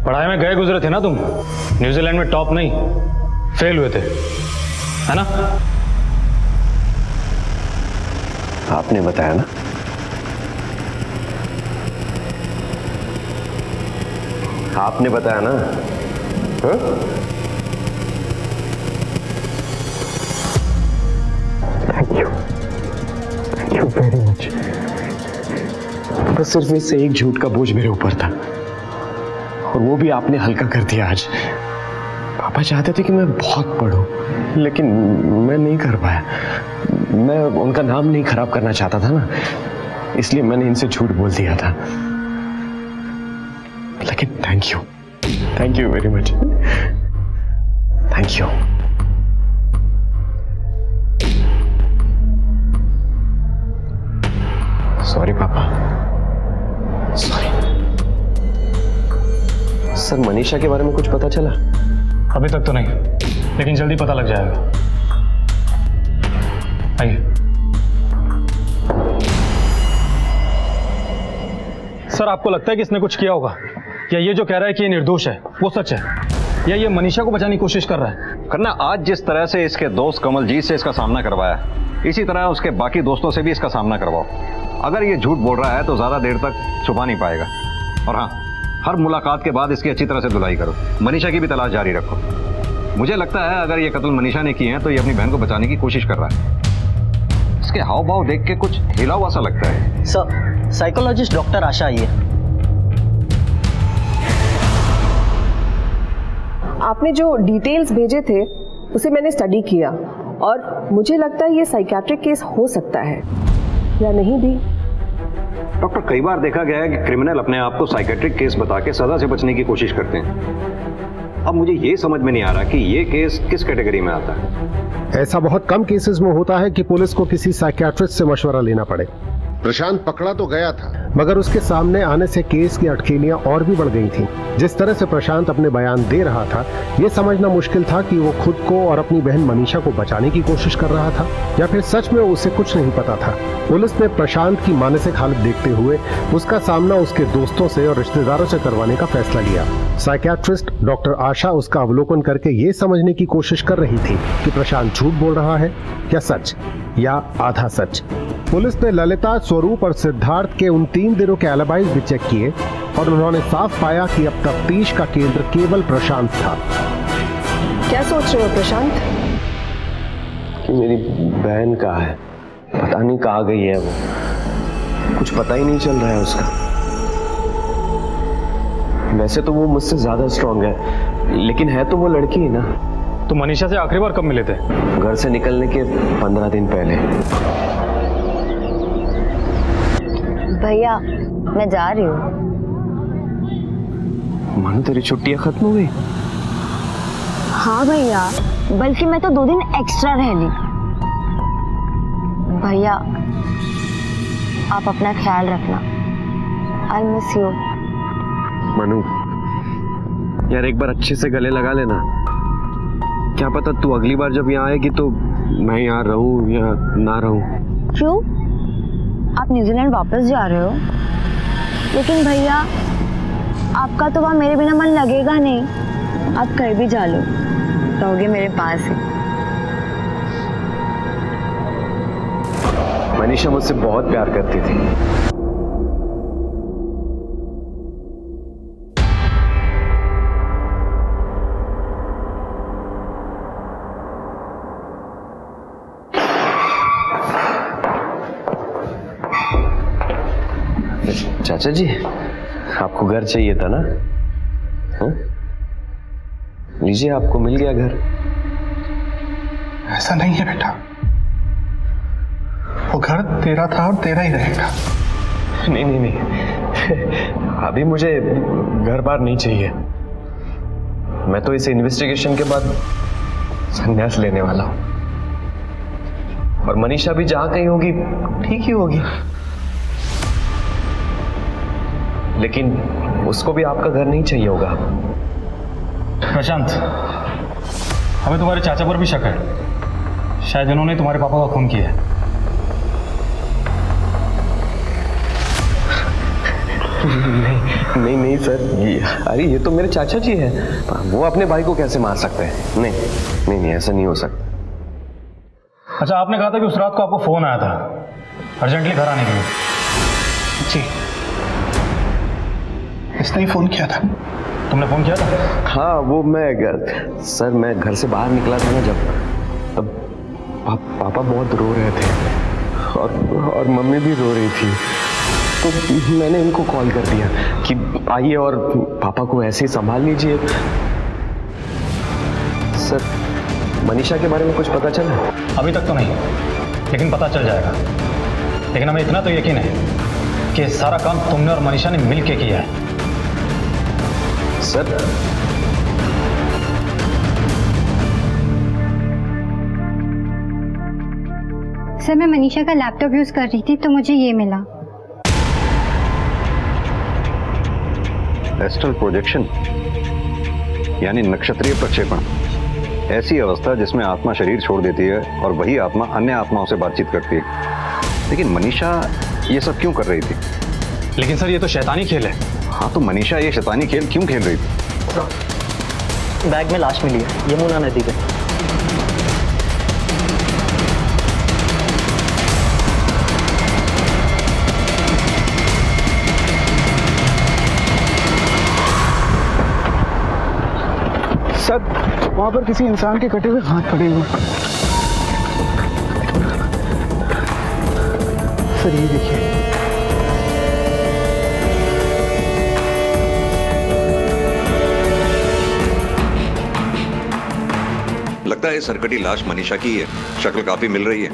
पढ़ाई में गए गुजरे थे ना तुम, न्यूजीलैंड में टॉप नहीं फेल हुए थे, है ना? आपने बताया ना, आपने बताया ना। हाँ? Thank you very much. बस सिर्फ इससे एक झूठ का बोझ मेरे ऊपर था और वो भी आपने हल्का कर दिया आज। पापा चाहते थे कि मैं बहुत पढ़ूं, लेकिन मैं नहीं कर पाया। मैं उनका नाम नहीं खराब करना चाहता था ना, इसलिए मैंने इनसे झूठ बोल दिया था। लेकिन thank you very much, thank you. Sorry पापा, सॉरी। सर मनीषा के बारे में कुछ पता चला? अभी तक तो नहीं, लेकिन जल्दी पता लग जाएगा। आइए। सर आपको लगता है कि इसने कुछ किया होगा, या ये जो कह रहा है कि ये निर्दोष है वो सच है, या ये मनीषा को बचाने की कोशिश कर रहा है? करना, आज जिस तरह से इसके दोस्त कमलजीत से इसका सामना करवाया, इसी तरह उसके बाकी दोस्तों से भी इसका सामना करवाओ। अगर ये झूठ बोल रहा है तो ज्यादा देर तक छुपा नहीं पाएगा। और हाँ, हर मुलाकात के बाद इसकी अच्छी तरह से धुलाई करो। मनीषा की भी तलाश जारी रखो। मुझे लगता है अगर ये कत्ल मनीषा ने किए हैं तो ये अपनी बहन को बचाने की कोशिश कर रहा है। इसके हाव भाव देख के कुछ हिला हुआ सा लगता है। सर साइकोलॉजिस्ट डॉक्टर आशा आई है। आपने जो डिटेल्स भेजे थे उसे मैंने स्टडी किया और मुझे लगता है ये साइकियाट्रिक केस हो सकता है या नहीं भी। डॉक्टर, कई बार देखा गया है कि क्रिमिनल अपने आप को साइकियाट्रिक केस बता के सजा से बचने की कोशिश करते हैं। अब मुझे ये समझ में नहीं आ रहा कि ये केस किस कैटेगरी में आता है। ऐसा बहुत कम केसेस में होता है कि पुलिस को किसी साइकियाट्रिस्ट से मशवरा लेना पड़े। प्रशांत पकड़ा तो गया था, मगर उसके सामने आने से केस की अटखेलियां और भी बढ़ गई थीं। जिस तरह से प्रशांत अपने बयान दे रहा था, यह समझना मुश्किल था कि वो खुद को और अपनी बहन मनीषा को बचाने की कोशिश कर रहा था या फिर सच में उसे कुछ नहीं पता था। पुलिस ने प्रशांत की मानसिक हालत देखते हुए उसका सामना उसके दोस्तों से और रिश्तेदारों से करवाने का फैसला लिया। साइकियाट्रिस्ट डॉक्टर आशा उसका अवलोकन करके ये समझने की कोशिश कर रही थी कि प्रशांत झूठ बोल रहा है या सच या आधा सच। पुलिस ने ललिता, स्वरूप और सिद्धार्थ के उन 3 दिनों के एलिबाइज भी चेक किए और उन्होंने साफ पाया कि अब तफ्तीश का केंद्र केवल प्रशांत था। क्या सोच रहे हो प्रशांत? कि मेरी बहन कहाँ है, पता नहीं कहाँ गई है वो, कुछ पता ही नहीं चल रहा है उसका। वैसे तो वो मुझसे ज्यादा स्ट्रांग है, लेकिन है तो वो लड़की ही ना। तो मनीषा से आखिरी बार कब मिले थे? घर से निकलने के 15 दिन पहले। भैया मैं जा रही हूँ। मानो तेरी छुट्टियां खत्म हो गई? हाँ भैया, बल्कि मैं तो 2 दिन एक्स्ट्रा रह ली। भैया आप अपना ख्याल रखना। I miss you. मनु यार, एक बार अच्छे से गले लगा लेना। क्या पता तू अगली बार जब यहाँ आएगी तो मैं यहाँ रहूं या ना रहूं। क्यों? आप न्यूजीलैंड वापस जा रहे हो? लेकिन भैया आपका तो वहाँ मेरे बिना मन लगेगा नहीं। आप कहीं भी जा लो, रहोगे मेरे पास ही। मनीषा मुझसे बहुत प्यार करती थी। चाचा जी, आपको घर चाहिए था ना? लीजिए, आपको मिल गया घर। ऐसा नहीं है बेटा, वो घर तेरा था और तेरा ही रहेगा। नहीं नहीं नहीं, अभी मुझे घर बार नहीं चाहिए। मैं तो इस इन्वेस्टिगेशन के बाद संन्यास लेने वाला हूं, और मनीषा भी जहां कहीं होगी ठीक ही होगी। लेकिन उसको भी आपका घर नहीं चाहिए होगा। प्रशांत, हमें तुम्हारे चाचा पर भी शक है। शायद इन्होंने तुम्हारे पापा का खून किया है। नहीं नहीं सर, अरे ये तो मेरे चाचा जी हैं। वो अपने भाई को कैसे मार सकते हैं? नहीं नहीं नहीं, ऐसा नहीं हो सकता। अच्छा, आपने कहा था कि उस रात को आपको फोन आया था अर्जेंटली घर आने के लिए। जी, इसने ही फोन किया था। तुमने फोन किया था? हाँ, वो सर मैं घर से बाहर निकला था ना जब, तब पापा बहुत रो रहे थे और मम्मी भी रो रही थी। तो मैंने इनको कॉल कर दिया कि आइए और पापा को ऐसे ही संभाल लीजिए। सर, मनीषा के बारे में कुछ पता चला? अभी तक तो नहीं, लेकिन पता चल जाएगा। लेकिन हमें इतना तो यकीन है कि सारा काम तुमने और मनीषा ने मिल के किया है। सर, सर मैं मनीषा का लैपटॉप यूज कर रही थी तो मुझे ये मिला। एस्ट्रल प्रोजेक्शन यानी नक्षत्रीय प्रक्षेपण, ऐसी अवस्था जिसमें आत्मा शरीर छोड़ देती है और वही आत्मा अन्य आत्माओं से बातचीत करती है। लेकिन मनीषा ये सब क्यों कर रही थी? लेकिन सर, ये तो शैतानी खेल है। हाँ, तो मनीषा ये शैतानी खेल क्यों खेल रही थी? बैग में लाश मिली है, यमुना नदी पे। सर, वहां पर किसी इंसान के कटे हुए हाथ पड़े हुए। सर ये देखिए। लगता है सरकटी लाश मनीषा की है। शक्ल काफी मिल रही है।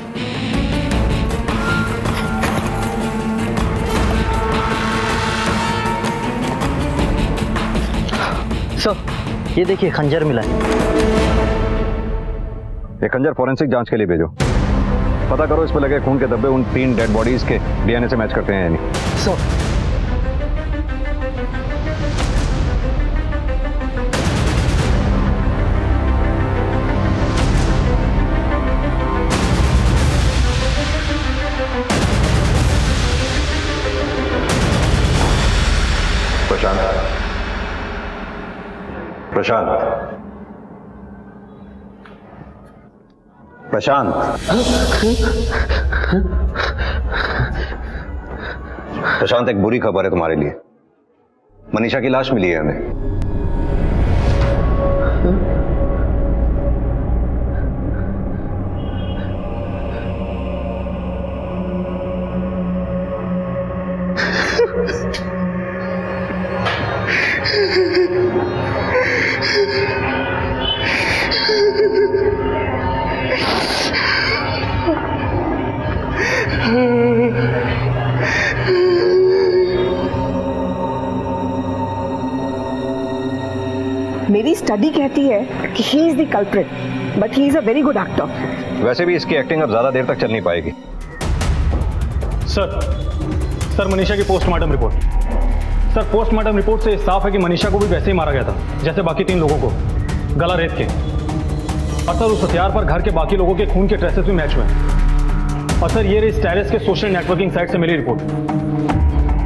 सर, ये देखिए खंजर मिला है। ये खंजर फॉरेंसिक जांच के लिए भेजो। पता करो इस पे लगे खून के धब्बे उन 3 डेड बॉडीज के डीएनए से मैच करते हैं या नहीं। सर, प्रशांत, प्रशांत, प्रशांत, प्रशांत, एक बुरी खबर है तुम्हारे लिए। मनीषा की लाश मिली है हमें। मेरी स्टडी कहती है कि he is the culprit, but he is a very good actor. वैसे भी इसकी एक्टिंग अब ज्यादा देर तक चल नहीं पाएगी। सर मनीषा की postmortem report. Sir postmortem report से साफ है कि मनीषा को भी वैसे ही मारा गया था जैसे बाकी 3 लोगों को, गला रेत के। और सर उस हथियार पर घर के बाकी लोगों के खून के ट्रेसेस भी मैच हुए। और सर ये रही स्टायरस के सोशल नेटवर्किंग साइट से मिली रिपोर्ट।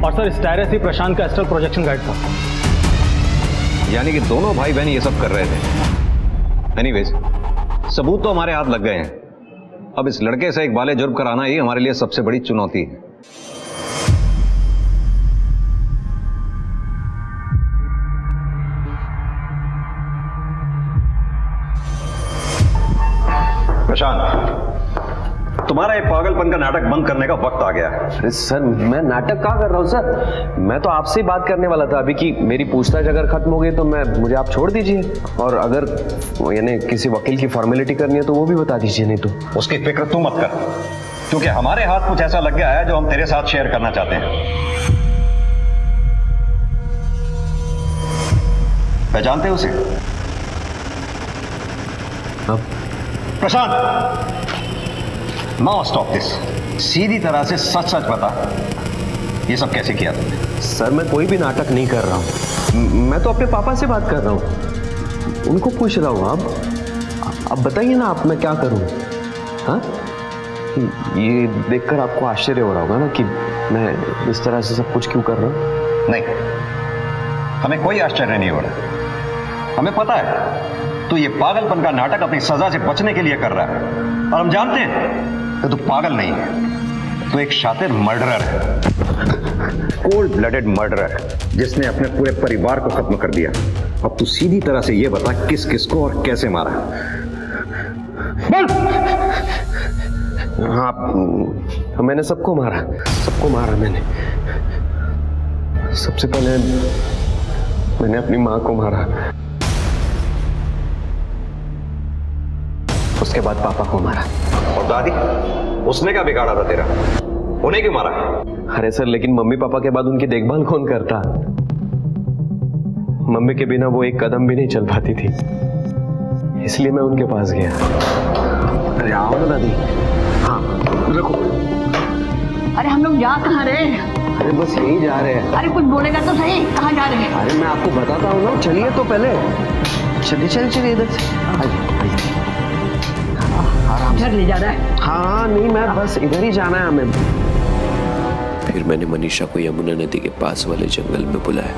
और सर स्टायरस ही प्रशांत का एस्ट्रल प्रोजेक्शन गाइड था। यानी कि दोनों भाई बहन ये सब कर रहे थे। एनीवेज, सबूत तो हमारे हाथ लग गए हैं। अब इस लड़के से एक बाले जुर्म कराना ही हमारे लिए सबसे बड़ी चुनौती है। प्रशांत, तुम्हारा ये पागलपन का नाटक बंद करने का वक्त आ गया है। अरे सर, मैं नाटक कहाँ कर रहा हूँ सर? मैं तो आपसे ही बात करने वाला था अभी कि मेरी पूछताछ अगर खत्म हो गई तो मुझे आप छोड़ दीजिए, और अगर यानी किसी वकील की फॉर्मेलिटी करनी है तो वो भी बता दीजिए। नहीं तो उसकी फिक्र तू मत कर, क्योंकि हमारे हाथ कुछ ऐसा लग गया है जो हम तेरे साथ शेयर करना चाहते हैं। पहचानते हो उसे? प्रशांत, नाउ स्टॉप दिस। सीधी तरह से सच सच बता, ये सब कैसे किया तुमने? सर मैं कोई भी नाटक नहीं कर रहा हूँ, मैं तो अपने पापा से बात कर रहा हूँ, उनको पूछ रहा हूँ। आप बताइए ना, आप मैं क्या करूँ? हाँ, ये देखकर आपको आश्चर्य हो रहा होगा ना कि मैं इस तरह से सब कुछ क्यों कर रहा हूँ। नहीं, हमें कोई आश्चर्य नहीं हो रहा। हमें पता है तू ये पागलपन का नाटक अपनी सजा से बचने के लिए कर रहा है, और हम जानते हैं कि तू पागल नहीं है, तू एक शातिर मर्डरर है, कोल्ड ब्लडेड मर्डरर जिसने अपने पूरे परिवार को खत्म कर दिया। अब तू सीधी तरह से ये बता किस किस को और कैसे मारा। हाँ, मैंने सबको मारा मैंने। सबसे पहले मैंने अपनी माँ को मारा, उसके बाद पापा को मारा। और दादी, उसने क्या बिगाड़ा था तेरा? उन्हें क्यों मारा? अरे सर, लेकिन मम्मी पापा के बाद उनकी देखभाल कौन करता? मम्मी के बिना वो एक कदम भी नहीं चल पाती थी, इसलिए मैं उनके पास गया। अरे आओ ना दादी। हाँ रखो। अरे हम लोग जा कहाँ रहे हैं? अरे बस यही जा रहे हैं। अरे कुछ बोलेगा तो सही, कहाँ जा रहे हैं? अरे मैं आपको बताता हूँ ना, चलिए तो पहले। चलिए इधर से। आराम से ले जा रहा है। हाँ नहीं, मैं बस इधर ही जाना है हमें। फिर मैंने मनीषा को यमुना नदी के पास वाले जंगल में बुलाया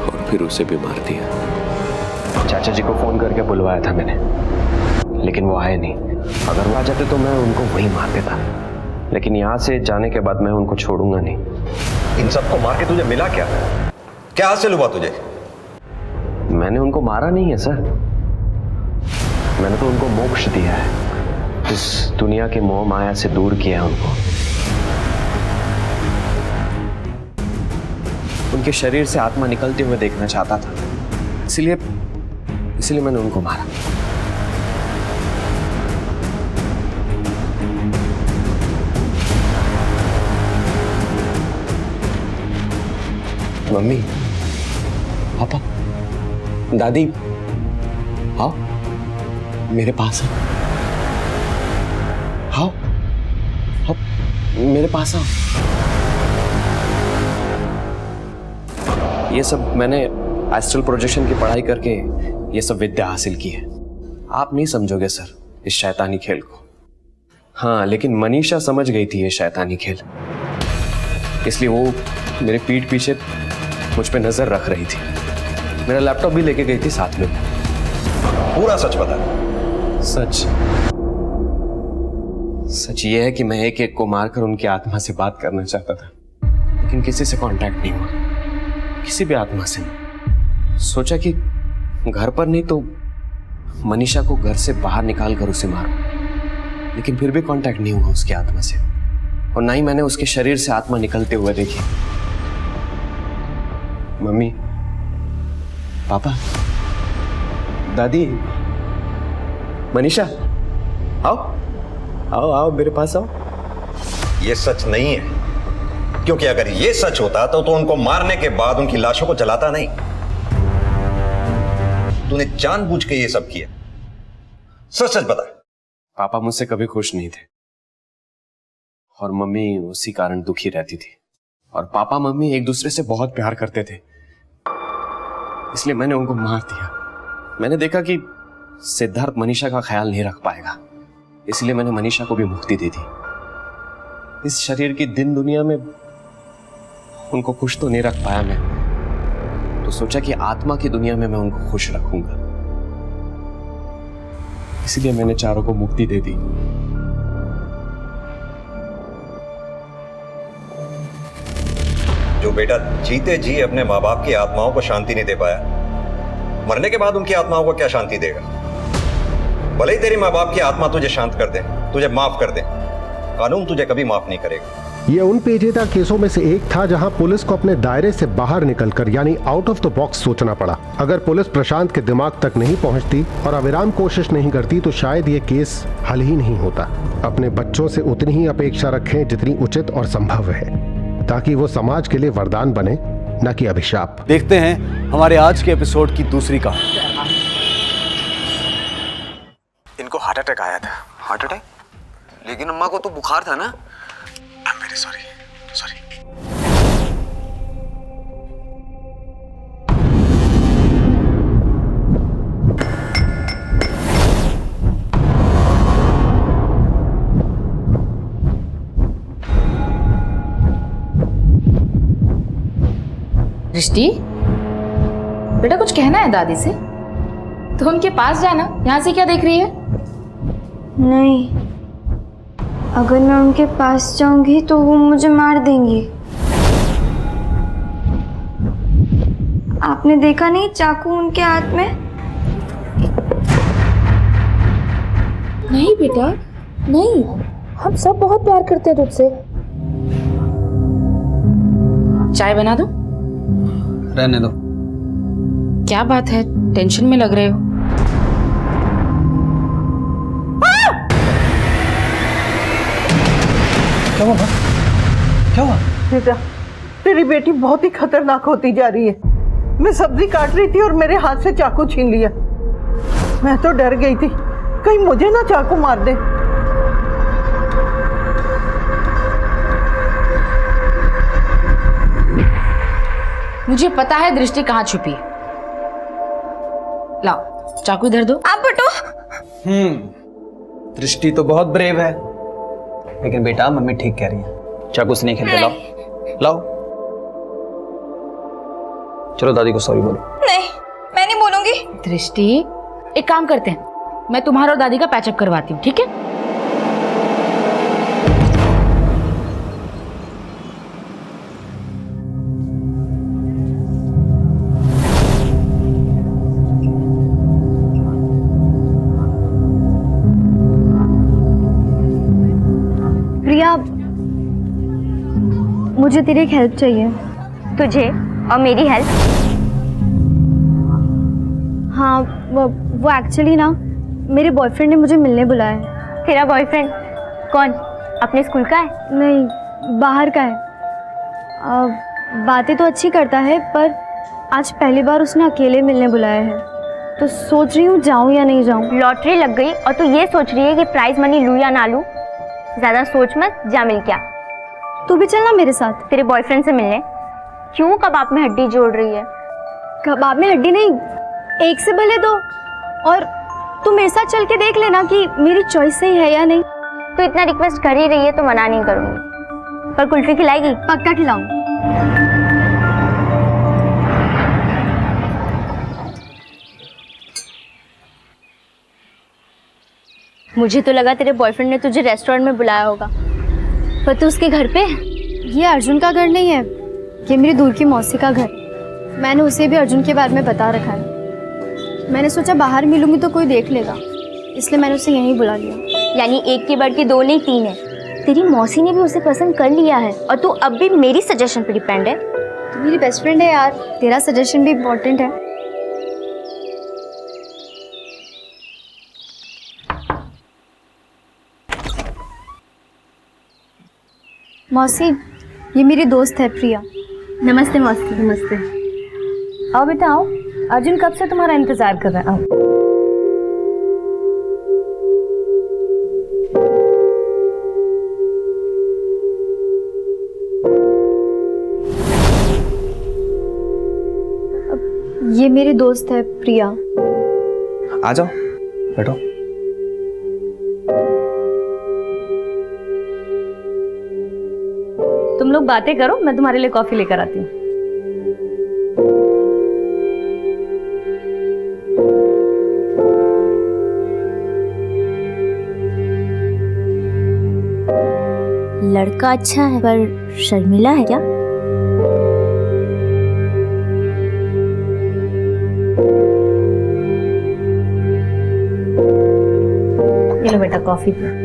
और फिर उसे भी मार दिया। चाचा जी को फोन करके बुलवाया था मैंने, लेकिन वो आए नहीं। अगर वो आ जाते तो मैं उनको वहीं मार देता, लेकिन यहाँ से जाने के बाद मैं उनको छोड़ूंगा नहीं। इन सबको मार के तुझे मिला क्या? क्या हासिल हुआ तुझे? मैंने उनको मारा नहीं है सर, मैंने तो उनको मोक्ष दिया है, इस दुनिया के मोह माया से दूर किया उनको। उनके शरीर से आत्मा निकलते हुए देखना चाहता था, इसलिए मैंने उनको मारा। मम्मी, पापा, दादी, आओ मेरे पास आओ, मेरे पास आओ। ये सब मैंने एस्ट्रल प्रोजेक्शन की पढ़ाई करके ये सब विद्या हासिल की है। आप नहीं समझोगे सर इस शैतानी खेल को। हाँ, लेकिन मनीषा समझ गई थी ये शैतानी खेल, इसलिए वो मेरे पीठ पीछे मुझ पे नजर रख रही थी। मेरा लैपटॉप भी लेके गई थी साथ में। पूरा सच बता। सच ये है कि मैं एक एक को मारकर उनकी आत्मा से बात करना चाहता था, लेकिन किसी से कांटेक्ट नहीं हुआ, किसी भी आत्मा से नहीं। सोचा कि घर पर नहीं तो मनीषा को घर से बाहर निकाल कर उसे मारूं, लेकिन फिर भी कांटेक्ट नहीं हुआ उसकी आत्मा से, और ना ही मैंने उसके शरीर से आत्मा निकलते हुए देखी। मम्मी, पापा, दादी, मनीषा, आओ आओ आओ मेरे पास आओ। ये सच नहीं है, क्योंकि अगर ये सच होता तो उनको मारने के बाद उनकी लाशों को जलाता नहीं। तूने जानबूझ के ये सब किया। सच सच बता। पापा मुझसे कभी खुश नहीं थे और मम्मी उसी कारण दुखी रहती थी, और पापा मम्मी एक दूसरे से बहुत प्यार करते थे, इसलिए मैंने उनको मार दिया। मैंने देखा कि सिद्धार्थ मनीषा का ख्याल नहीं रख पाएगा, इसलिए मैंने मनीषा को भी मुक्ति दे दी। इस शरीर की दिन दुनिया में उनको खुश तो नहीं रख पाया मैं, तो सोचा कि आत्मा की दुनिया में मैं उनको खुश रखूंगा, इसलिए मैंने चारों को मुक्ति दे दी। जो बेटा जीते जी अपने माँ बाप की आत्माओं को शांति नहीं दे पाया, मरने के बाद उनकी आत्माओं को क्या शांति देगा? भले ही तेरी माँ बाप की आत्मा तुझे शांत कर दे, तुझे माफ कर दे, कानून तुझे कभी माफ नहीं करेगा। ये उन पेचीदा केसों में से एक था जहां पुलिस को अपने दायरे से बाहर निकलकर यानी आउट ऑफ द बॉक्स सोचना पड़ा। अगर पुलिस प्रशांत के दिमाग तक नहीं पहुंचती और अविराम कोशिश नहीं करती तो शायद ये केस हल ही नहीं होता। अपने बच्चों से उतनी ही अपेक्षा रखें जितनी उचित और संभव है, ताकि वो समाज के लिए वरदान बने, न कि अभिशाप। देखते हैं हमारे आज के एपिसोड की दूसरी कहानी। इनको हार्ट अटैक आया था। Heart attack? लेकिन अम्मा को तो बुखार था ना। Very sorry. दृष्टि, बेटा कुछ कहना है दादी से तो उनके पास जाना, यहाँ से क्या देख रही है? नहीं, अगर मैं उनके पास जाऊंगी तो वो मुझे मार देंगी। आपने देखा नहीं चाकू उनके हाथ में? नहीं बेटा, नहीं, हम सब बहुत प्यार करते हैं तुझसे। चाय बना दो? रहने दो। क्या बात है, टेंशन में लग रहे हो? क्या हुआ? क्या हुआ? बेटा, तेरी बेटी बहुत ही खतरनाक होती जा रही है। मैं सब्जी काट रही थी और मेरे हाथ से चाकू छीन लिया। मैं तो डर गई थी कहीं मुझे ना चाकू मार दे। मुझे पता है दृष्टि कहाँ छुपी है। लाओ चाकू इधर दो। आप बटो। दृष्टि तो बहुत ब्रेव है, लेकिन बेटा मम्मी ठीक कह रही है, चाकू से नहीं खेलते। लाओ लाओ, चलो दादी को सॉरी बोलो। नहीं, मैं नहीं बोलूंगी। दृष्टि, एक काम करते हैं, मैं तुम्हारा और दादी का पैचअप करवाती हूँ, ठीक है? प्रिया, मुझे तेरी एक हेल्प चाहिए। तुझे और मेरी हेल्प? हाँ, वो एक्चुअली ना मेरे बॉयफ्रेंड ने मुझे मिलने बुलाया है। तेरा बॉयफ्रेंड कौन? अपने स्कूल का है? नहीं, बाहर का है। बातें तो अच्छी करता है, पर आज पहली बार उसने अकेले मिलने बुलाया है, तो सोच रही हूँ जाऊँ या नहीं जाऊँ। लॉटरी लग गई और तू ये सोच रही है कि प्राइज मनी लूँ या ना लूँ? ज्यादा सोच मत, जा मिल क्या। तू भी चलना मेरे साथ। तेरे बॉयफ्रेंड से मिलने? क्यों कबाब में हड्डी जोड़ रही है? कबाब में हड्डी नहीं, एक से भले दो। और तू मेरे साथ चल के देख लेना कि मेरी चॉइस सही है या नहीं। तू इतना रिक्वेस्ट कर ही रही है तो मना नहीं करूंगी। पर कुल्फी खिलाएगी? पक्का खिलाऊंगी। मुझे तो लगा तेरे बॉयफ्रेंड ने तुझे रेस्टोरेंट में बुलाया होगा, पर तू उसके घर पे। ये अर्जुन का घर नहीं है, ये मेरी दूर की मौसी का घर। मैंने उसे भी अर्जुन के बारे में बता रखा है। मैंने सोचा बाहर मिलूंगी तो कोई देख लेगा, इसलिए मैंने उसे यहीं बुला लिया। यानी एक के बढ़ के दो नहीं तीन है। तेरी मौसी ने भी उसे पसंद कर लिया है और तू अब भी मेरी सजेशन पे डिपेंड है। तू मेरी बेस्ट फ्रेंड है यार, तेरा सजेशन भी इम्पोर्टेंट है। मौसी, ये मेरी दोस्त है प्रिया। नमस्ते मौसी। नमस्ते। आओ बेटा आओ, अर्जुन कब से तुम्हारा इंतजार कर रहा है। आओ। ये मेरी दोस्त है प्रिया। आ जाओ, बैठो। तुम लोग बातें करो, मैं तुम्हारे लिए कॉफी लेकर आती हूँ। लड़का अच्छा है पर शर्मिला है क्या? ये लो बेटा कॉफी पे।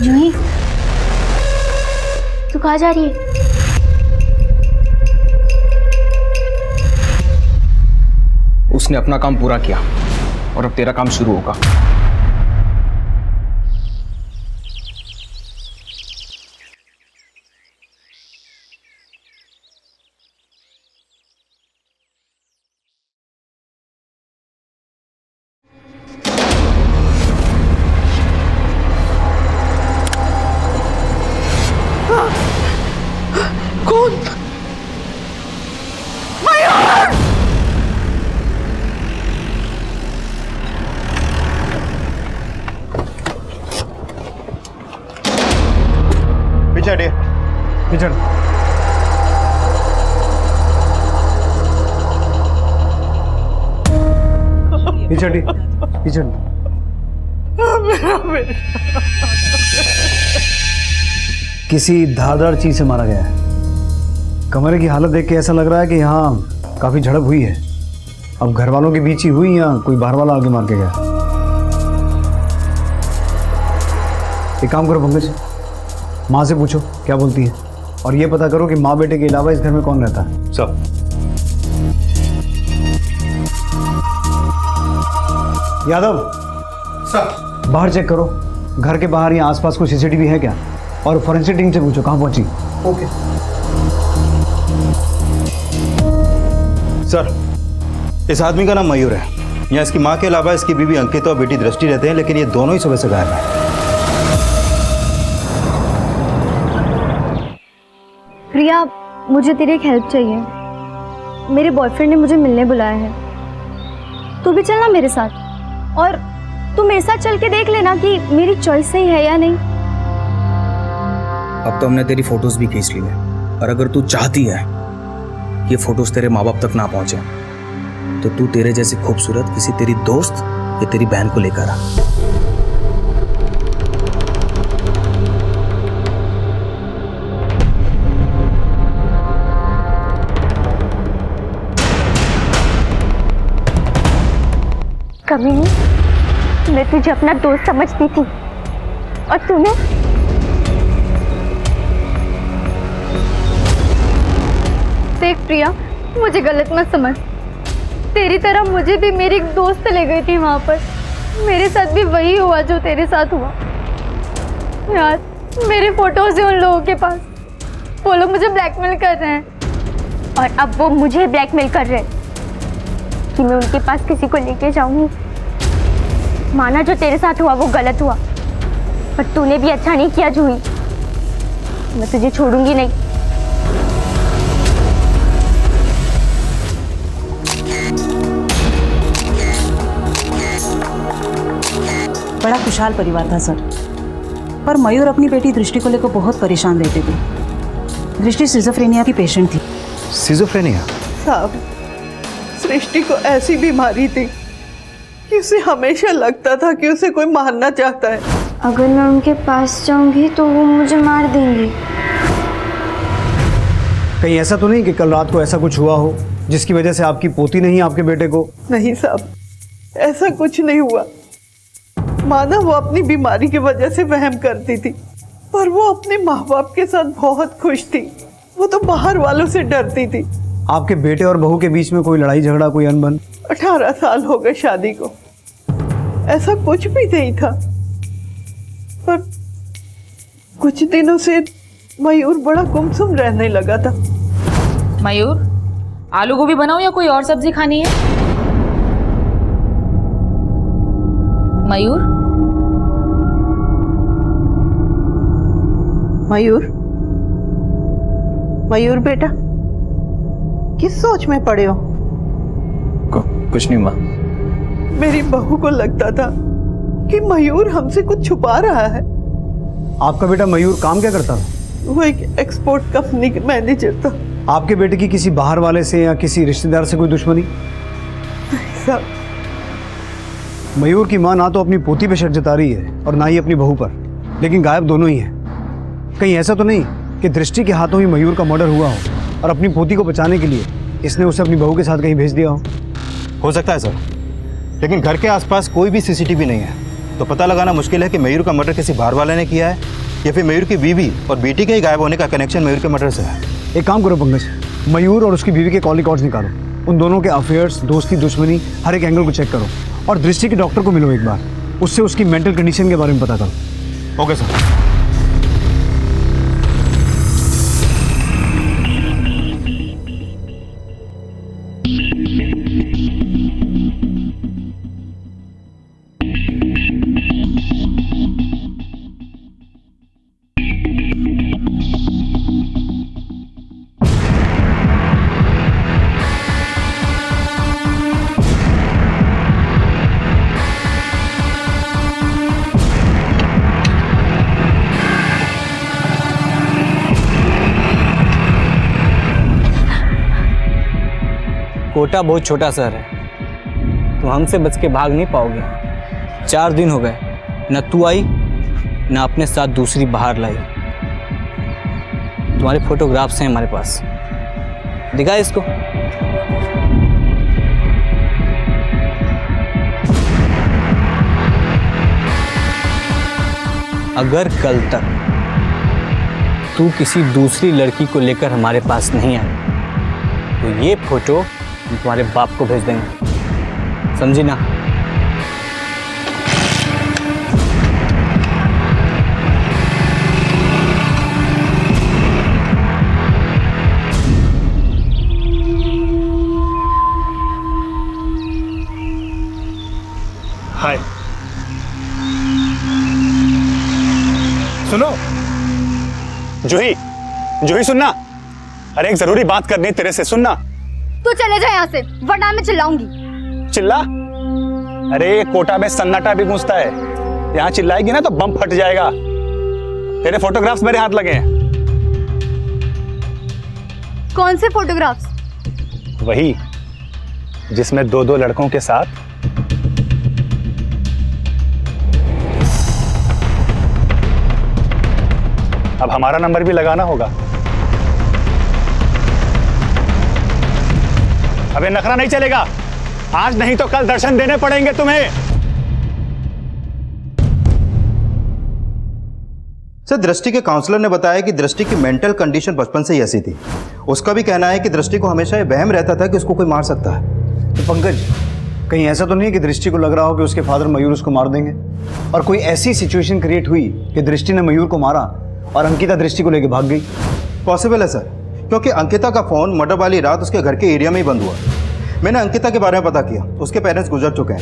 जूही, तू कहाँ जा रही है? उसने अपना काम पूरा किया और अब तेरा काम शुरू होगा। कौन? पीछे हटिए, पीछे। पीछे हटिए, पीछे। किसी धारदार चीज से मारा गया है। कमरे की हालत देख के ऐसा लग रहा है कि यहाँ काफी झड़प हुई है। अब घर वालों के बीच ही हुई या कोई बाहर वाला आगे मार के गया। एक काम करो पंकज, माँ से पूछो क्या बोलती है, और ये पता करो कि माँ बेटे के अलावा इस घर में कौन रहता है। सब यादव सर, बाहर चेक करो, घर के बाहर या आसपास कोई सीसीटीवी है क्या, और फॉरेंसिक टीम से पूछो कहाँ पहुंची। Okay sir. इस आदमी का नाम मयूर है। यहाँ इसकी माँ के अलावा इसकी बीवी अंकिता और बेटी दृष्टि रहते हैं, लेकिन ये दोनों ही सुबह से गायब हैं। प्रिया, मुझे तेरी एक हेल्प चाहिए। मेरे बॉयफ्रेंड ने मुझे मिलने बुलाया है, तू भी चलना मेरे साथ, और तू मेरे साथ चल के देख लेना कि मेरी चॉइस सही है या नहीं। अब तो हमने तेरी फोटोज भी खींच ली है, और अगर तू चाहती है ये फोटोज तेरे माँ बाप तक ना पहुंचे तो तू तेरे जैसी खूबसूरत किसी तेरी दोस्त या तेरी बहन को लेकर आ। कभी नहीं, मैं तुझे अपना दोस्त समझती थी और तूने देख प्रिया, मुझे गलत मत समझ। तेरी तरह मुझे भी मेरी एक दोस्त ले गई थी वहां पर। मेरे साथ भी वही हुआ जो तेरे साथ हुआ। यार, मेरे फोटोज हैं उन लोगों के पास, वो लोग मुझे ब्लैकमेल कर रहे हैं। और अब वो मुझे ब्लैकमेल कर रहे हैं कि मैं उनके पास किसी को लेके जाऊंगी। माना जो तेरे साथ हुआ वो गलत हुआ, पर तूने भी अच्छा नहीं किया जूही। मैं तुझे छोड़ूंगी नहीं। बड़ा खुशहाल परिवार था सर, पर मयूर अपनी बेटी दृष्टि को लेकर बहुत परेशान रहते थे। दृष्टि सिजोफ्रेनिया की पेशेंट थी। सिजोफ्रेनिया? साहब, सृष्टि को ऐसी बीमारी थी कि उसे हमेशा लगता था कि उसे कोई मारना चाहता है। अगर मैं उनके पास जाऊंगी तो वो मुझे मार देंगे। कहीं ऐसा तो नहीं कि कल रात को ऐसा कुछ हुआ हो जिसकी वजह से आपकी पोती नहीं आपके बेटे को? नहीं साहब, ऐसा कुछ नहीं हुआ। माना वो अपनी बीमारी की वजह से वहम करती थी, पर वो अपने माँ बाप के साथ बहुत खुश थी। वो तो बाहर वालों से डरती थी। आपके बेटे और बहू के बीच में कोई लड़ाई झगड़ा, कोई अनबन? 18 साल हो गए शादी को, ऐसा कुछ भी नहीं था। पर कुछ दिनों से मयूर बड़ा गुमसुम रहने लगा था। मयूर, आलू गोभी बनाऊं या कोई और सब्जी खानी है? मयूर? मयूर, मयूर बेटा, किस सोच में पड़े हो? कुछ नहीं माँ। मेरी बहू को लगता था कि मयूर हमसे कुछ छुपा रहा है। आपका बेटा मयूर काम क्या करता था? वो एक एक्सपोर्ट कंपनी का मैनेजर था। आपके बेटे की किसी बाहर वाले से या किसी रिश्तेदार से कोई दुश्मनी? साहब, मयूर की माँ ना तो अपनी पोती पे शक जता रही है और ना ही अपनी बहू पर, लेकिन गायब दोनों ही हैं। कहीं ऐसा तो नहीं कि दृष्टि के हाथों ही मयूर का मर्डर हुआ हो और अपनी पोती को बचाने के लिए इसने उसे अपनी बहू के साथ कहीं भेज दिया हो सकता है सर, लेकिन घर के आसपास कोई भी सीसीटीवी नहीं है, तो पता लगाना मुश्किल है कि मयूर का मर्डर किसी बाहर वाले ने किया है या फिर मयूर की बीवी और बेटी के ही गायब होने का कनेक्शन मयूर के मर्डर से है। एक काम करो पंकज, मयूर और उसकी बीवी के कॉल रिकॉर्ड्स निकालो, उन दोनों के अफेयर्स, दोस्ती, दुश्मनी, हर एक एंगल को चेक करो और दृष्टि के डॉक्टर को मिलो एक बार, उससे उसकी मेंटल कंडीशन के बारे में पता करो। Okay sir. कोटा बहुत छोटा शहर है, तुम हमसे बच के भाग नहीं पाओगे। 4 दिन हो गए, न तू आई न अपने साथ दूसरी बाहर लाई। तुम्हारे फोटोग्राफ्स हैं हमारे पास, दिखा इसको। अगर कल तक तू किसी दूसरी लड़की को लेकर हमारे पास नहीं आई तो ये फोटो हम तुम्हारे बाप को भेज देंगे, समझी ना? हाय, सुनो जूही, जूही सुनना, अरे एक जरूरी बात करनी है तेरे से, सुनना। तू चले जा यहाँ से, वरना मैं चिल्लाऊंगी। चिल्ला? अरे कोटा में सन्नाटा भी गूंजता है, यहाँ चिल्लाएगी ना तो बम फट जाएगा। तेरे फोटोग्राफ्स मेरे हाथ लगे हैं। कौन से फोटोग्राफ्स? वही जिसमें 2-2 लड़कों के साथ। अब हमारा नंबर भी लगाना होगा। अबे नखरा नहीं चलेगा, आज नहीं तो कल दर्शन देने पड़ेंगे तुम्हें। सर, दृष्टि के काउंसलर ने बताया कि दृष्टि की मेंटल कंडीशन बचपन से ही ऐसी थी। उसका भी कहना है कि दृष्टि को हमेशा ये वहम रहता था कि उसको कोई मार सकता है। तो पंकज, कहीं ऐसा तो नहीं है कि दृष्टि को लग रहा हो कि उसके फादर मयूर उसको मार देंगे और कोई ऐसी सिचुएशन क्रिएट हुई कि दृष्टि ने मयूर को मारा और अंकिता दृष्टि को लेकर भाग गई? पॉसिबल है सर, क्योंकि अंकिता का फोन मर्डर वाली रात उसके घर के एरिया में ही बंद हुआ। मैंने अंकिता के बारे में पता किया, उसके पेरेंट्स गुजर चुके हैं,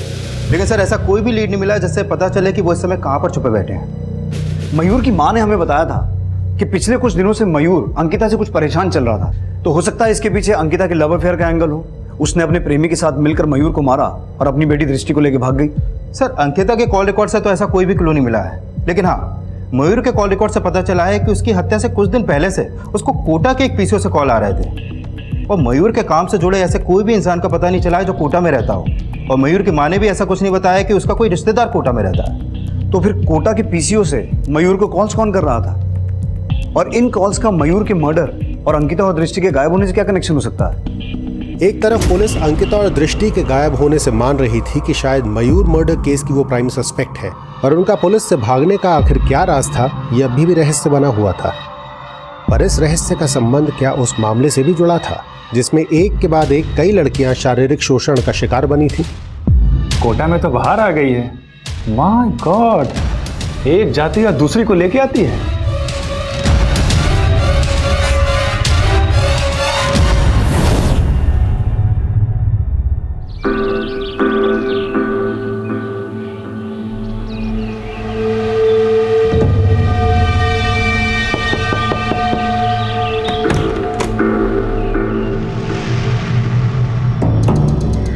लेकिन सर ऐसा कोई भी लीड नहीं मिला जिससे पता चले कि वो इस समय कहाँ पर छुपे बैठे हैं। मयूर की माँ ने हमें बताया था कि पिछले कुछ दिनों से मयूर अंकिता से कुछ परेशान चल रहा था, तो हो सकता है इसके पीछे अंकिता के लव अफेयर का एंगल हो। उसने अपने प्रेमी के साथ मिलकर मयूर को मारा और अपनी बेटी दृष्टि को लेकर भाग गई। सर अंकिता के कॉल रिकॉर्ड से तो ऐसा कोई भी क्लू नहीं मिला है, लेकिन हाँ मयूर के कॉल रिकॉर्ड से पता चला है कि उसकी हत्या से कुछ दिन पहले से उसको कोटा के एक पीसीओ से कॉल आ रहे थे, और मयूर के काम से जुड़े ऐसे कोई भी इंसान का पता नहीं चला है जो कोटा में रहता हो, और मयूर की माँ ने भी ऐसा कुछ नहीं बताया कि उसका कोई रिश्तेदार कोटा में रहता है। तो फिर कोटा के पीसीओ से मयूर को कॉल्स कौन कर रहा था, और इन कॉल्स का मयूर के मर्डर और अंकिता और दृष्टि के गायब होने से क्या कनेक्शन हो सकता है? एक तरफ पुलिस अंकिता और दृष्टि के गायब होने से मान रही थी कि शायद मयूर मर्डर केस की वो प्राइम सस्पेक्ट है, और उनका पुलिस से भागने का आखिर क्या राज था, यह अभी भी रहस्य बना हुआ था। पर इस रहस्य का संबंध क्या उस मामले से भी जुड़ा था जिसमें एक के बाद एक कई लड़कियां शारीरिक शोषण का शिकार बनी थी? कोटा में तो बाहर आ गई है। माय गॉड, एक जाति या दूसरी को लेके आती है।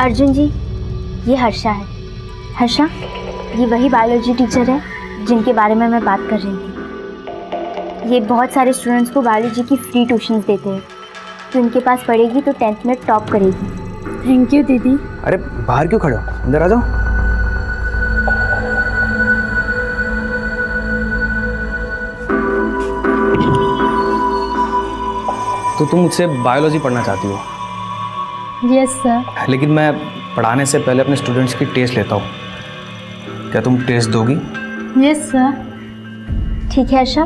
अर्जुन जी, ये हर्षा है। हर्षा, ये वही बायोलॉजी टीचर है जिनके बारे में मैं बात कर रही थी। ये बहुत सारे स्टूडेंट्स को बायोलॉजी की फ्री ट्यूशन्स देते हैं, तो इनके पास पढ़ेगी तो 10th में टॉप करेगी। थैंक यू दीदी। अरे बाहर क्यों खड़े हो, अंदर आ जाओ। तो तुम मुझसे बायोलॉजी पढ़ना चाहती हो? Yes sir. लेकिन मैं पढ़ाने से पहले अपने स्टूडेंट्स की टेस्ट लेता हूँ, क्या तुम टेस्ट दोगी? Yes sir. ठीक है हर्षा,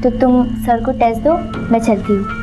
तो तुम सर को टेस्ट दो, मैं चलती हूँ।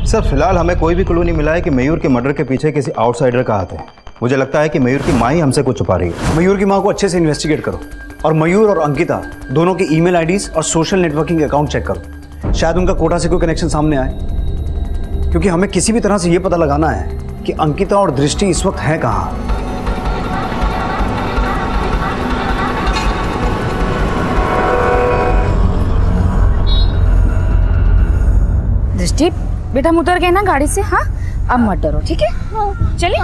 सर फिलहाल हमें कोई भी क्लू नहीं मिला है कि मयूर के मर्डर के पीछे किसी आउटसाइडर का हाथ है। मुझे लगता है कि मयूर की माँ ही हमसे कुछ छुपा रही है। मयूर की माँ को अच्छे से इन्वेस्टिगेट करो, और मयूर और अंकिता दोनों के ईमेल आईडीज और सोशल नेटवर्किंग अकाउंट चेक करो। शायद उनका कोटा से कोई कनेक्शन सामने आए, क्योंकि हमें किसी भी तरह से ये पता लगाना है कि अंकिता और दृष्टि इस वक्त है कहाँ। दृष्टि बेटा, हम उतर गए ना गाड़ी से। हाँ, अब मत डरो, ठीक है? चलिए।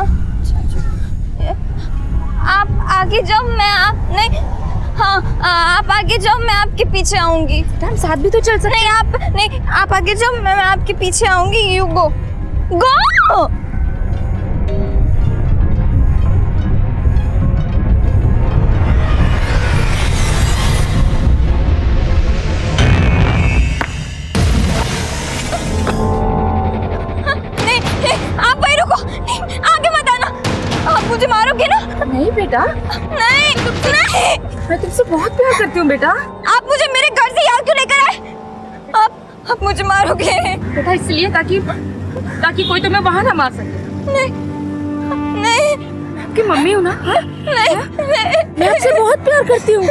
आप आगे जाओ, मैं आप नहीं। हाँ, आप आगे जाओ, मैं आपके पीछे आऊंगी। हम साथ भी तो चल सकते। नहीं, आप नहीं, आप आगे जाओ, मैं आपके पीछे आऊंगी। यू गो गो। मुझे मारोगे ना? नहीं बेटा, नहीं नहीं, मैं तुमसे बहुत प्यार करती हूँ बेटा। आप मुझे मेरे घर से यहाँ क्यों लेकर आए? आप मुझे मारोगे? बेटा इसलिए ताकि कोई तुम्हें वहाँ ना मार सके। नहीं नहीं, आपकी मम्मी हूँ ना? नहीं, मैं आपसे बहुत प्यार करती हूँ।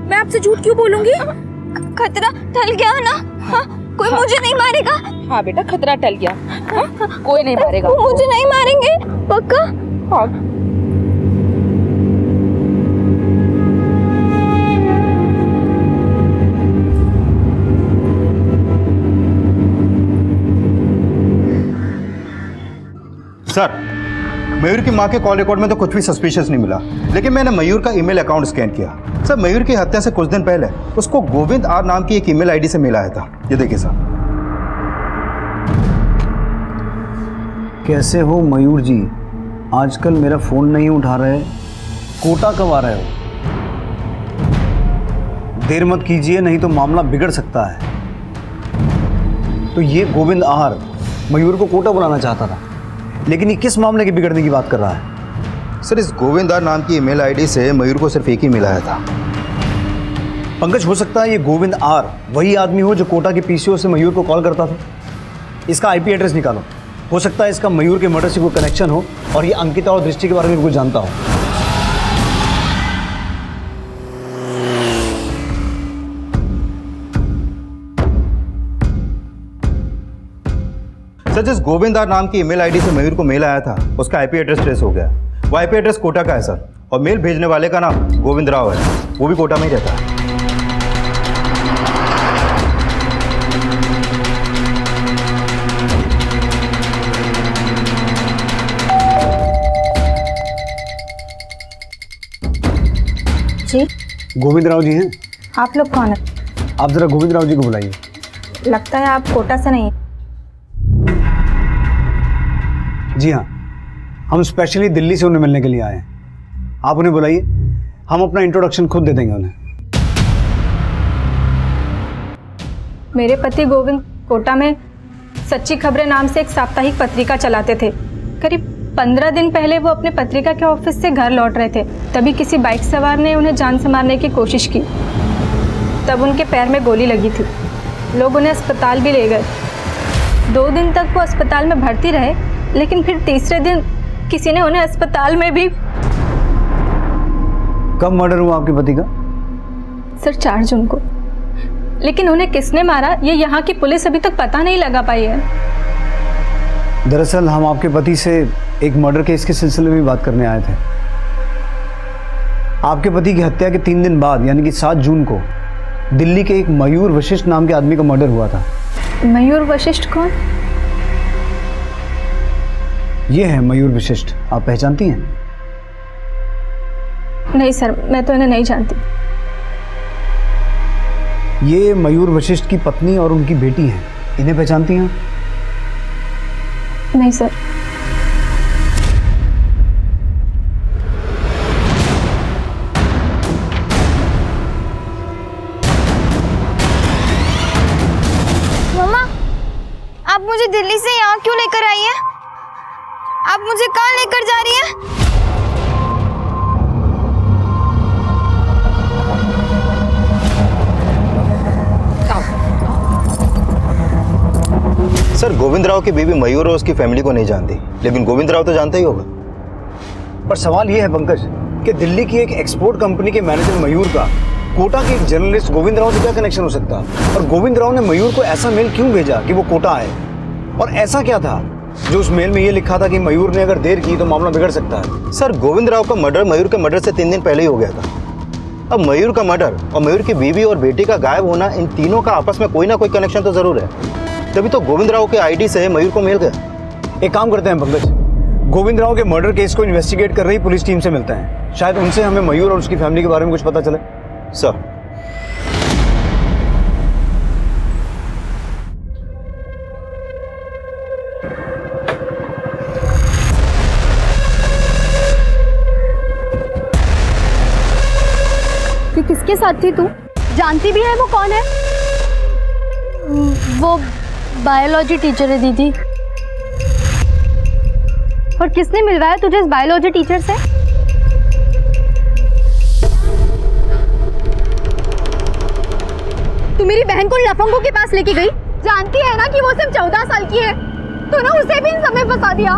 मैं आपसे झूठ क्यों बोलूंगी? खतरा टल गया ना? हाँ, कोई मुझे नहीं मारेगा? हाँ बेटा, खतरा टल गया। हाँ? कोई नहीं मारेगा। वो मुझे नहीं मारेंगे पक्का? हाँ। सर मयूर की माँ के कॉल रिकॉर्ड में तो कुछ भी सस्पिशियस नहीं मिला, लेकिन मैंने मयूर का ईमेल अकाउंट स्कैन किया। सर मयूर की हत्या से कुछ दिन पहले उसको गोविंद आर नाम की एक ईमेल आईडी से मिला था। ये देखिए सर। कैसे हो मयूर जी? आजकल मेरा फोन नहीं उठा रहे, कोटा कब आ रहे हो? देर मत कीजिए, नहीं तो मामला बिगड़ सकता है। तो ये गोविंद आहार मयूर को कोटा बुलाना चाहता था, लेकिन ये किस मामले के बिगड़ने की बात कर रहा है? सर इस गोविंदार नाम की ईमेल आईडी से मयूर को सिर्फ एक ही मिलाया था। पंकज, हो सकता है ये गोविंद आर वही आदमी हो जो कोटा के पीसीओ से मयूर को कॉल करता था। इसका आईपी एड्रेस निकालो। हो सकता है इसका मयूर के मर्डर से कोई कनेक्शन हो और ये अंकिता और दृष्टि के बारे में कुछ जानता हो। सर जिस गोविंदार नाम की ईमेल आईडी से मयूर को मेल आया था उसका आईपी एड्रेस ट्रेस हो गया। वो आईपी एड्रेस कोटा का है सर, और मेल भेजने वाले का नाम गोविंद राव है, वो भी कोटा में ही रहता है। जी गोविंद राव जी हैं? आप लोग कौन है? आप जरा गोविंद राव जी को बुलाइए। लगता है आप कोटा से नहीं। जी हाँ, हम स्पेशली दिल्ली से उन्हें मिलने के लिए आए हैं। आप उन्हें बुलाइए, हम अपना इंट्रोडक्शन खुद दे देंगे उन्हें। मेरे पति गोविंद कोटा में सच्ची खबरें नाम से एक साप्ताहिक पत्रिका चलाते थे। करीब 15 दिन पहले वो अपने पत्रिका के ऑफिस से घर लौट रहे थे, तभी किसी बाइक सवार ने उन्हें जान से मारने की कोशिश की। तब उनके पैर में गोली लगी थी। लोग उन्हें अस्पताल भी ले गए। 2 दिन तक वो अस्पताल में भर्ती रहे, लेकिन फिर तीसरे दिन किसी ने उन्हें अस्पताल में भी। कब मर्डर हुआ आपके पति का? सर 4 जून को। लेकिन उन्हें किसने मारा ये यहाँ की पुलिस अभी तक पता नहीं लगा पाई है। दरअसल हम आपके पति से एक मर्डर केस के सिलसिले में बात करने आए थे। आपके पति की हत्या के 3 दिन बाद यानी कि 7 जून को दिल्ली के एक मयूर वशिष्ठ नाम के आदमी का मर्डर हुआ था। मयूर वशिष्ठ कौन? ये है मयूर वशिष्ठ, आप पहचानती हैं? नहीं सर, मैं तो इन्हें नहीं जानती। ये मयूर वशिष्ठ की पत्नी और उनकी बेटी हैं, इन्हें पहचानती हैं? नहीं सर। मम्मा, आप मुझे दिल्ली से यहाँ क्यों लेकर आई हैं? आप मुझे कहाँ लेकर जा रही हैं? सर गोविंद राव की बीवी मयूर और उसकी फैमिली को नहीं जानती, लेकिन गोविंद राव तो जानता ही होगा। पर सवाल ये है पंकज कि दिल्ली की एक एक्सपोर्ट कंपनी के मैनेजर मयूर का कोटा के एक जर्नलिस्ट गोविंद राव से क्या कनेक्शन हो सकता है? और गोविंद राव ने मयूर को ऐसा मेल क्यों भेजा कि वो कोटा आए? और ऐसा क्या था जो उस मेल में ये लिखा था कि मयूर ने अगर देर की तो मामला बिगड़ सकता है? सर गोविंद राव का मर्डर मयूर के मर्डर से 3 दिन पहले ही हो गया था। अब मयूर का मर्डर और मयूर की बीवी और बेटी का गायब होना, इन तीनों का आपस में कोई ना कोई कनेक्शन तो जरूर है। तभी तो गोविंद राव के आईडी से मयूर को मिल गया। एक काम करते हैं पंकज, गोविंद राव के मर्डर केस को इन्वेस्टिगेट कर रही पुलिस टीम से मिलते हैं, शायद उनसे हमें मयूर और उसकी फैमिली के बारे में कुछ पता चले। सर कि किसके साथ थी तू? जानती भी है वो कौन है? वो बायोलॉजी टीचर है दीदी। और किसने मिलवाया तुझे इस बायोलॉजी टीचर से? तू मेरी बहन को लफंगों के पास लेके गई। जानती है ना कि वो सिर्फ 14 साल की है। तो ना उसे भी इन सब में फंसा दिया।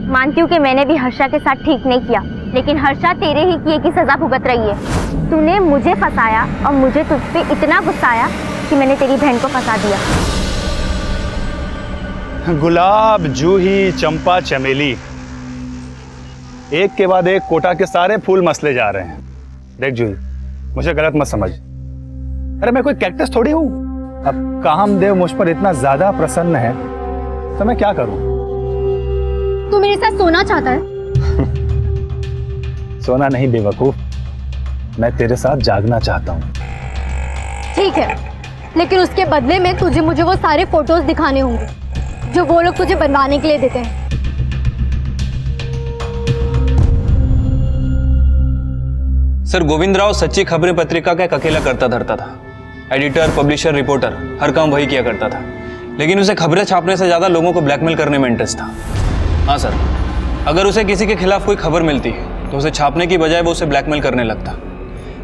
मानती हूँ कि मैंने भी हर्षा के साथ ठीक नहीं किया, लेकिन हर्षा तेरे ही किए की सजा भुगत रही है। तूने मुझे फंसाया और मुझे तुझ पे इतना गुस्सा आया कि मैंने तेरी बहन को फंसा दिया। गुलाब, जूही, चंपा, चमेली, एक के बाद एक कोटा के सारे फूल मसले जा रहे हैं। देख जूही, मुझे गलत मत समझ। अरे मैं कोई कैक्टस थोड़ी हूं। अब कामदेव मुझ पर इतना ज्यादा प्रसन्न है तो मैं क्या करूं? तू मेरे साथ सोना चाहता है? सोना नहीं बेवकूफ, मैं तेरे साथ जागना चाहता हूँ। ठीक है, लेकिन उसके बदले में तुझे मुझे वो सारे फोटोज दिखाने होंगे जो वो लोग तुझे बनवाने के लिए देते हैं। सर गोविंद राव सच्ची खबरें पत्रिका का एक अकेला करता धरता था। एडिटर, पब्लिशर, रिपोर्टर, हर काम वही किया करता था। लेकिन उसे खबरें छापने से ज्यादा लोगों को ब्लैकमेल करने में इंटरेस्ट था। हाँ सर, अगर उसे किसी के खिलाफ कोई खबर मिलती तो उसे छापने की बजाय वो उसे ब्लैकमेल करने लगता।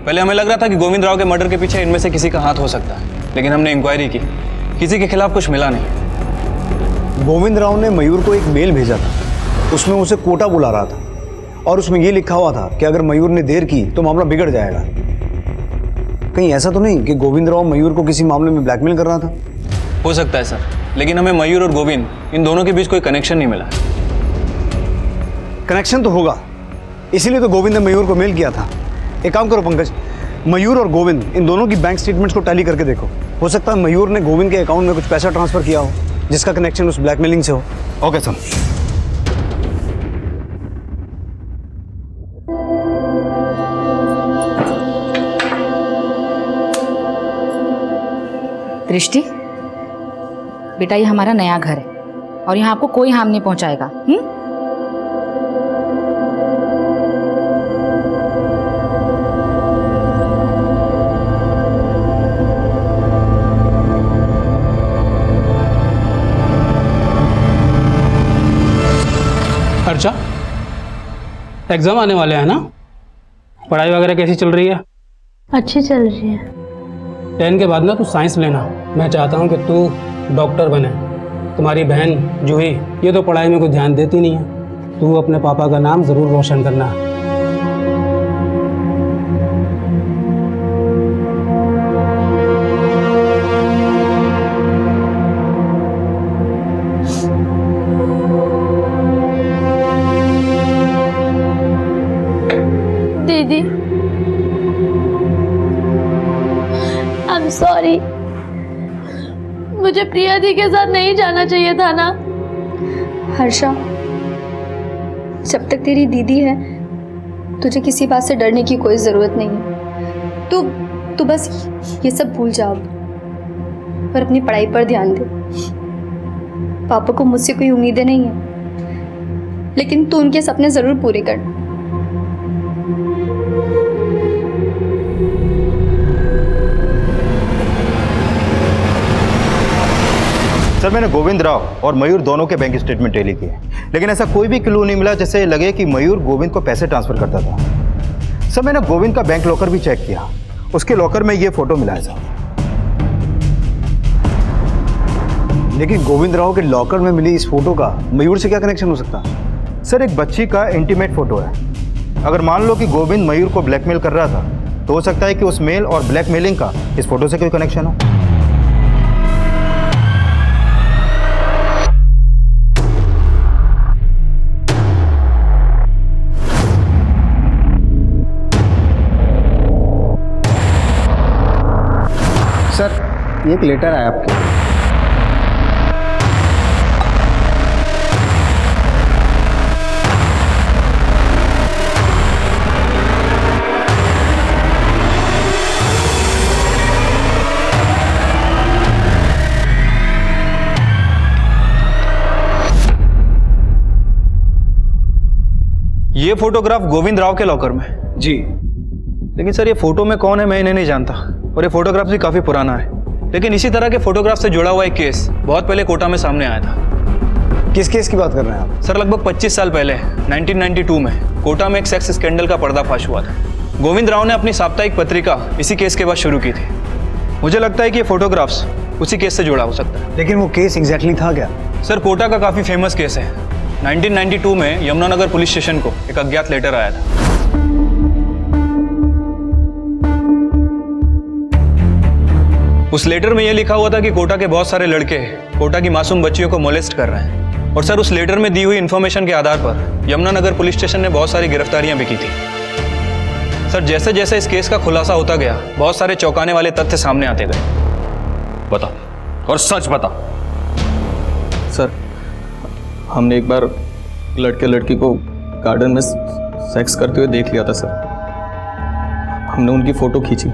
पहले हमें लग रहा था कि गोविंद राव के मर्डर के पीछे इनमें से किसी का हाथ हो सकता है, लेकिन हमने इंक्वायरी की, किसी के खिलाफ कुछ मिला नहीं। गोविंद राव ने मयूर को एक मेल भेजा था, उसमें उसे कोटा बुला रहा था और उसमें ये लिखा हुआ था कि अगर मयूर ने देर की तो मामला बिगड़ जाएगा। कहीं ऐसा तो नहीं कि गोविंद राव मयूर को किसी मामले में ब्लैकमेल कर रहा था? हो सकता है सर, लेकिन हमें मयूर और गोविंद इन दोनों के बीच कोई कनेक्शन नहीं मिला। कनेक्शन तो होगा, इसीलिए तो गोविंद ने मयूर को मेल किया था। एक काम करो पंकज, मयूर और गोविंद इन दोनों की बैंक स्टेटमेंट्स को टैली करके देखो। हो सकता है मयूर ने गोविंद के अकाउंट में कुछ पैसा ट्रांसफर किया हो जिसका कनेक्शन उस ब्लैकमेलिंग से हो। Okay sir. दृष्टि, बेटा ये हमारा नया घर है और यहाँ आपको कोई हार्म नहीं पहुंचाएगा। अर्चा, एग्जाम आने वाले हैं ना? पढ़ाई वगैरह कैसी चल रही है? अच्छी चल रही है। 10 के बाद ना तू साइंस लेना। मैं चाहता हूँ कि तू डॉक्टर बने। तुम्हारी बहन जूही ये तो पढ़ाई में कुछ ध्यान देती नहीं है। तू अपने पापा का नाम ज़रूर रोशन करना। दीदी, आई एम सॉरी, मुझे प्रिया दी के साथ नहीं जाना चाहिए था ना। हर्षा, जब तक तेरी दीदी है तुझे किसी बात से डरने की कोई जरूरत नहीं है। तू बस ये सब भूल जा और अपनी पढ़ाई पर ध्यान दे। पापा को मुझसे कोई उम्मीदें नहीं है, लेकिन तू उनके सपने जरूर पूरे कर। सर मैंने गोविंद राव और मयूर दोनों के बैंक स्टेटमेंट टैली किए, लेकिन ऐसा कोई भी क्लू नहीं मिला जिससे लगे कि मयूर गोविंद को पैसे ट्रांसफर करता था। सर मैंने गोविंद का बैंक लॉकर भी चेक किया, उसके लॉकर में ये फोटो मिला है सर। लेकिन गोविंद राव के लॉकर में मिली इस फोटो का मयूर से क्या कनेक्शन हो सकता है? सर एक बच्ची का इंटीमेट फोटो है। अगर मान लो कि गोविंद मयूर को ब्लैकमेल कर रहा था तो हो सकता है कि उस मेल और ब्लैकमेलिंग का इस फोटो से कोई कनेक्शन हो। सर ये एक लेटर है आपके। ये फोटोग्राफ गोविंद राव के लॉकर में? जी। लेकिन सर ये फोटो में कौन है मैं इन्हें नहीं जानता, और ये फोटोग्राफ भी काफी पुराना है। लेकिन इसी तरह के फोटोग्राफ से जुड़ा हुआ एक केस बहुत पहले कोटा में सामने आया था। किस केस की बात कर रहे हैं आप? सर लगभग 25 साल पहले 1992 में कोटा में एक सेक्स स्कैंडल का पर्दाफाश हुआ था। गोविंद राव ने अपनी साप्ताहिक पत्रिका इसी केस के बाद शुरू की थी। मुझे लगता है कि ये फोटोग्राफ्स उसी केस से जुड़ा हो सकता है। लेकिन वो केस एग्जैक्टली था क्या? सर कोटा का काफी फेमस केस है। 1992 में यमुनानगर पुलिस स्टेशन को एक अज्ञात लेटर आया था। उस लेटर में यह लिखा हुआ था कि कोटा के बहुत सारे लड़के कोटा की मासूम बच्चियों को मोलेस्ट कर रहे हैं। और सर उस लेटर में दी हुई इंफॉर्मेशन के आधार पर यमुनानगर पुलिस स्टेशन ने बहुत सारी गिरफ्तारियां भी की थी। सर जैसे जैसे इस केस का खुलासा होता गया बहुत सारे चौंकाने वाले तथ्य सामने आते गए। बता और सच बता। सर हमने एक बार लड़के लड़की को गार्डन में सेक्स करते हुए देख लिया था सर। हमने उनकी फोटो खींची।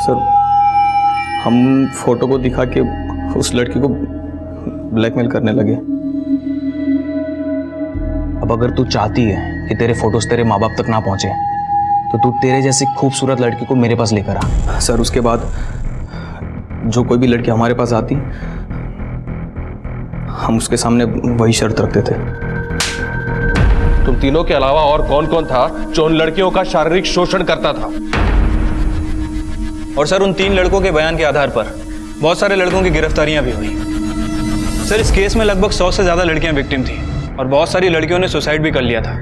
सर हम फोटो को दिखा के उस लड़की को ब्लैकमेल करने लगे। अब अगर तू चाहती है कि तेरे फोटोज तेरे माँ बाप तक ना पहुंचे तो तू तेरे जैसी खूबसूरत लड़की को मेरे पास लेकर आ। सर उसके बाद जो कोई भी लड़की हमारे पास आती हम उसके सामने वही शर्त रखते थे। तुम तीनों के अलावा और कौन कौन था जो उन लड़कियों का शारीरिक शोषण करता था? और सर, उन 3 लड़कों के बयान के आधार पर बहुत सारे लड़कों की गिरफ्तारियां भी हुई। सर, इस केस में लगभग 100 से ज़्यादा लड़कियां विक्टिम थी और बहुत सारी लड़कियों ने सुसाइड भी कर लिया था।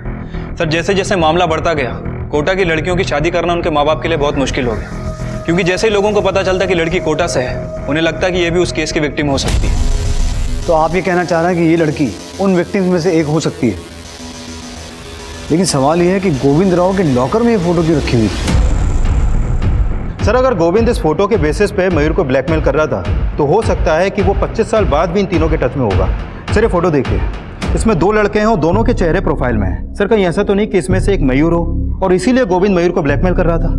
सर, जैसे जैसे मामला बढ़ता गया, कोटा की लड़कियों की शादी करना उनके माँ बाप के लिए बहुत मुश्किल हो गया, क्योंकि जैसे ही लोगों को पता चलता कि लड़की कोटा से है, उन्हें लगता कि ये भी उस केस की विक्टिम हो सकती है। तो आप ये कहना चाह रहे हैं कि ये लड़की उन विक्टिम्स में से एक हो सकती है? लेकिन सवाल ये है कि गोविंद राव के लॉकर में ये फोटो क्यों रखी हुई थी? सर, अगर गोविंद इस फोटो के बेसिस पे मयूर को ब्लैकमेल कर रहा था, तो हो सकता है कि वो 25 साल बाद भी इन तीनों के टच में होगा। सर, ये फोटो देखिए, इसमें 2 लड़के हैं और दोनों के चेहरे प्रोफाइल में हैं। सर, कहीं ऐसा तो नहीं कि इसमें से एक मयूर हो और इसीलिए गोविंद मयूर को ब्लैकमेल कर रहा था?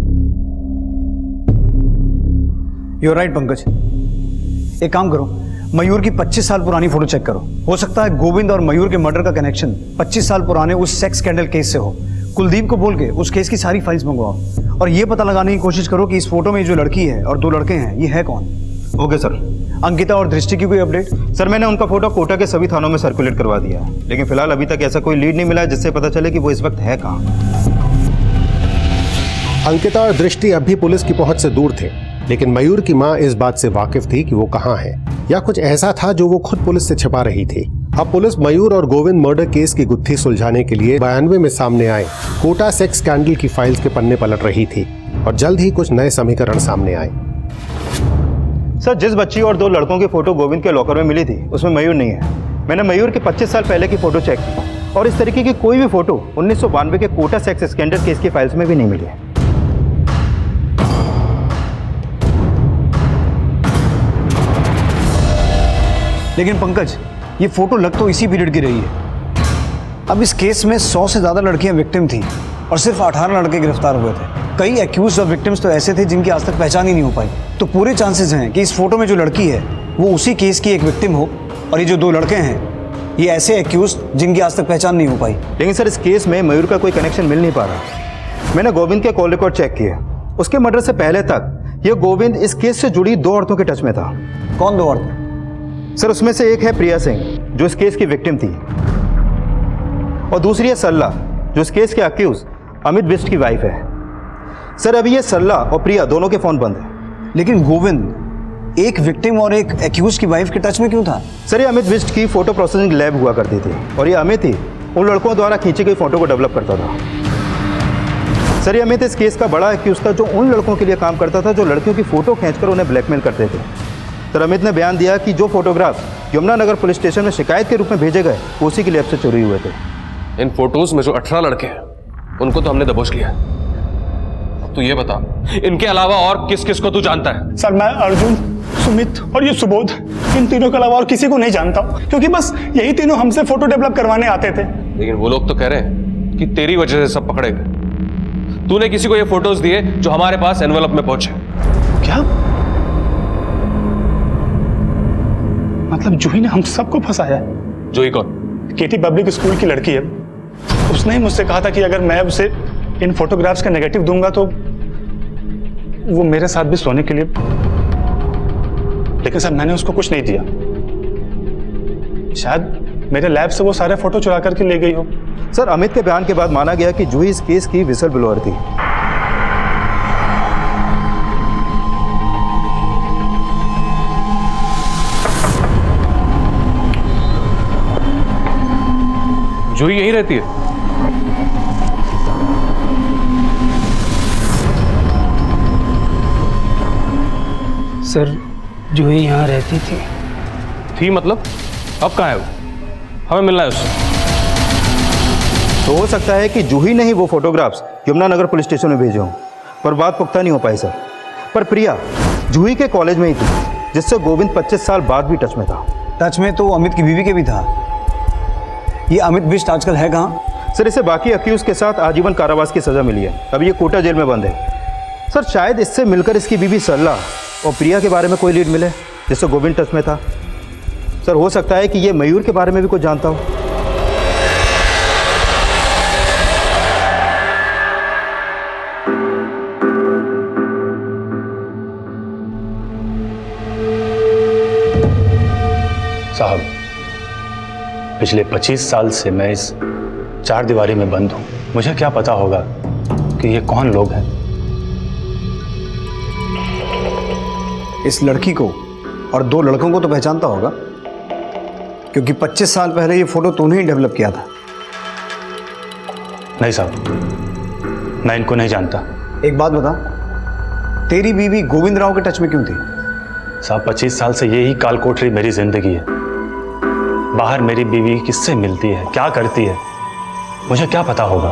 You are right Pankaj. एक काम करो, मयूर की 25 साल पुरानी फोटो चेक करो। हो सकता है गोविंद और मयूर के मर्डर का कनेक्शन 25 साल पुराने उस सेक्स स्कैंडल केस से हो। कुलदीप को बोल के उस केस की सारी फाइल्स मंगवाओ और ये पता लगाने की कोशिश करो कि इस फोटो में जो लड़की है और 2 लड़के हैं, ये है कौन। Okay sir. अंकिता और दृष्टि की कोई अपडेट? सर, मैंने उनका फोटो कोटा के सभी थानों में सर्कुलेट करवा दिया है, लेकिन फिलहाल अभी तक ऐसा कोई लीड नहीं मिला है जिससे पता चले कि वो इस वक्त है कहाँ। अंकिता और दृष्टि अब भी पुलिस की पहुंच से दूर थे, लेकिन मयूर की मां इस बात से वाकिफ थी कि वो कहां है, या कुछ ऐसा था जो वो खुद पुलिस से छिपा रही थी। अब पुलिस मयूर और गोविंद मर्डर केस की गुत्थी सुलझाने के लिए 92 में सामने आए कोटा सेक्स स्कैंडल की फाइल्स के पन्ने पलट रही थी और जल्द ही कुछ नए समीकरण सामने आए। सर, जिस बच्ची और 2 लड़कों की फोटो गोविंद के लॉकर में मिली थी, उसमें मयूर नहीं है। मैंने मयूर के 25 साल पहले की फोटो चेक की और इस तरीके की कोई भी फोटो 1992 के कोटा सेक्स स्कैंडल केस की फाइल्स में भी नहीं मिली है। लेकिन पंकज, ये फोटो लग तो इसी पीरियड की रही है। अब इस केस में 100 से ज़्यादा लड़कियां विक्टिम थी और सिर्फ 18 लड़के गिरफ्तार हुए थे। कई एक्यूज और विक्टिम्स तो ऐसे थे जिनकी आज तक पहचान ही नहीं हो पाई। तो पूरे चांसेस हैं कि इस फोटो में जो लड़की है वो उसी केस की एक विक्टिम हो और ये जो 2 लड़के हैं ये ऐसे एक्यूज जिनकी आज तक पहचान नहीं हो पाई। लेकिन सर, इस केस में मयूर का कोई कनेक्शन मिल नहीं पा रहा। मैंने गोविंद के कॉल रिकॉर्ड चेक किए, उसके मर्डर से पहले तक ये गोविंद इस केस से जुड़ी 2 औरतों के टच में था। कौन 2 औरतें? सर, उसमें से एक है प्रिया सिंह जो इस केस की विक्टिम थी और दूसरी है सरला जो इस केस के अक्यूज अमित बिष्ट की वाइफ है। सर, अभी ये सरला और प्रिया दोनों के फोन बंद हैं। लेकिन गोविंद एक विक्टिम और एक एक्यूज की वाइफ के टच में क्यों था? सर, ये अमित बिष्ट की फोटो प्रोसेसिंग लैब हुआ करती थी और ये अमित ही उन लड़कों द्वारा खींची गई फोटो को डेवलप करता था। सर, ये अमित इस केस का बड़ा एक्यूज था जो उन लड़कों के लिए काम करता था जो लड़कियों की फोटो खींचकर उन्हें ब्लैकमेल करते थे। सर, अमित ने बयान दिया कि जो फोटोग्राफ यमुनानगर पुलिस स्टेशन में शिकायत के रूप में भेजे गए वो उसी की लैब से चोरी हुए थे। इन फोटोज में जो 18 लड़के हैं उनको तो हमने दबोच लिया। अब तू ये बता, इनके अलावा और किस किस को तू जानता है? सर, मैं अर्जुन, सुमित और ये सुबोध, इन तीनों के अलावा और किसी को नहीं जानता, क्योंकि बस यही तीनों हमसे फोटो डेवलप करवाने आते थे। लेकिन वो लोग तो कह रहे हैं कि तेरी वजह से सब पकड़े गए। तूने किसी को ये फोटोज दिए जो हमारे पास एनवेलप में पहुंचे। क्या मतलब जूही ने हम सबको फंसाया है? जूही कौन? केटी पब्लिक स्कूल की लड़की है। उसने ही मुझसे कहा था कि अगर मैं उसे इन फोटोग्राफ्स का नेगेटिव दूंगा तो वो मेरे साथ भी सोने के लिए, लेकिन सर मैंने उसको कुछ नहीं दिया। शायद मेरे लैब से वो सारे फोटो चुरा करके ले गई हो। सर, अमित के बयान के बाद माना गया कि जूही इस केस की विसल ब्लोअर थी। जूही यहीं रहती है? सर, जूही यहाँ रहती थी मतलब? अब कहाँ है वो? हमें मिलना है उससे। तो हो सकता है कि जूही ने ही वो फोटोग्राफ्स यमुनानगर पुलिस स्टेशन में भेजे हों, पर बात पुख्ता नहीं हो पाई सर। पर प्रिया जूही के कॉलेज में ही थी जिससे गोविंद 25 साल बाद भी टच में था। टच में तो अमित की बीवी के भी था। ये अमित बिष्ट आजकल है कहाँ? सर, इसे बाकी अक्यूज के साथ आजीवन कारावास की सजा मिली है। अभी ये कोटा जेल में बंद है। सर, शायद इससे मिलकर इसकी बीवी सरला और प्रिया के बारे में कोई लीड मिले जिससे गोविंद टच में था। सर, हो सकता है कि ये मयूर के बारे में भी कुछ जानता हो। साहब, पिछले 25 साल से मैं इस चार दीवारी में बंद हूं, मुझे क्या पता होगा कि ये कौन लोग हैं। इस लड़की को और दो लड़कों को तो पहचानता होगा, क्योंकि 25 साल पहले ये फोटो तूने ही डेवलप किया था। नहीं साहब, मैं इनको नहीं जानता। एक बात बता, तेरी बीवी गोविंद राव के टच में क्यों थी? साहब 25 साल से यही काल कोठरी मेरी जिंदगी है। बाहर मेरी बीवी किससे मिलती है, क्या करती है, मुझे क्या पता होगा।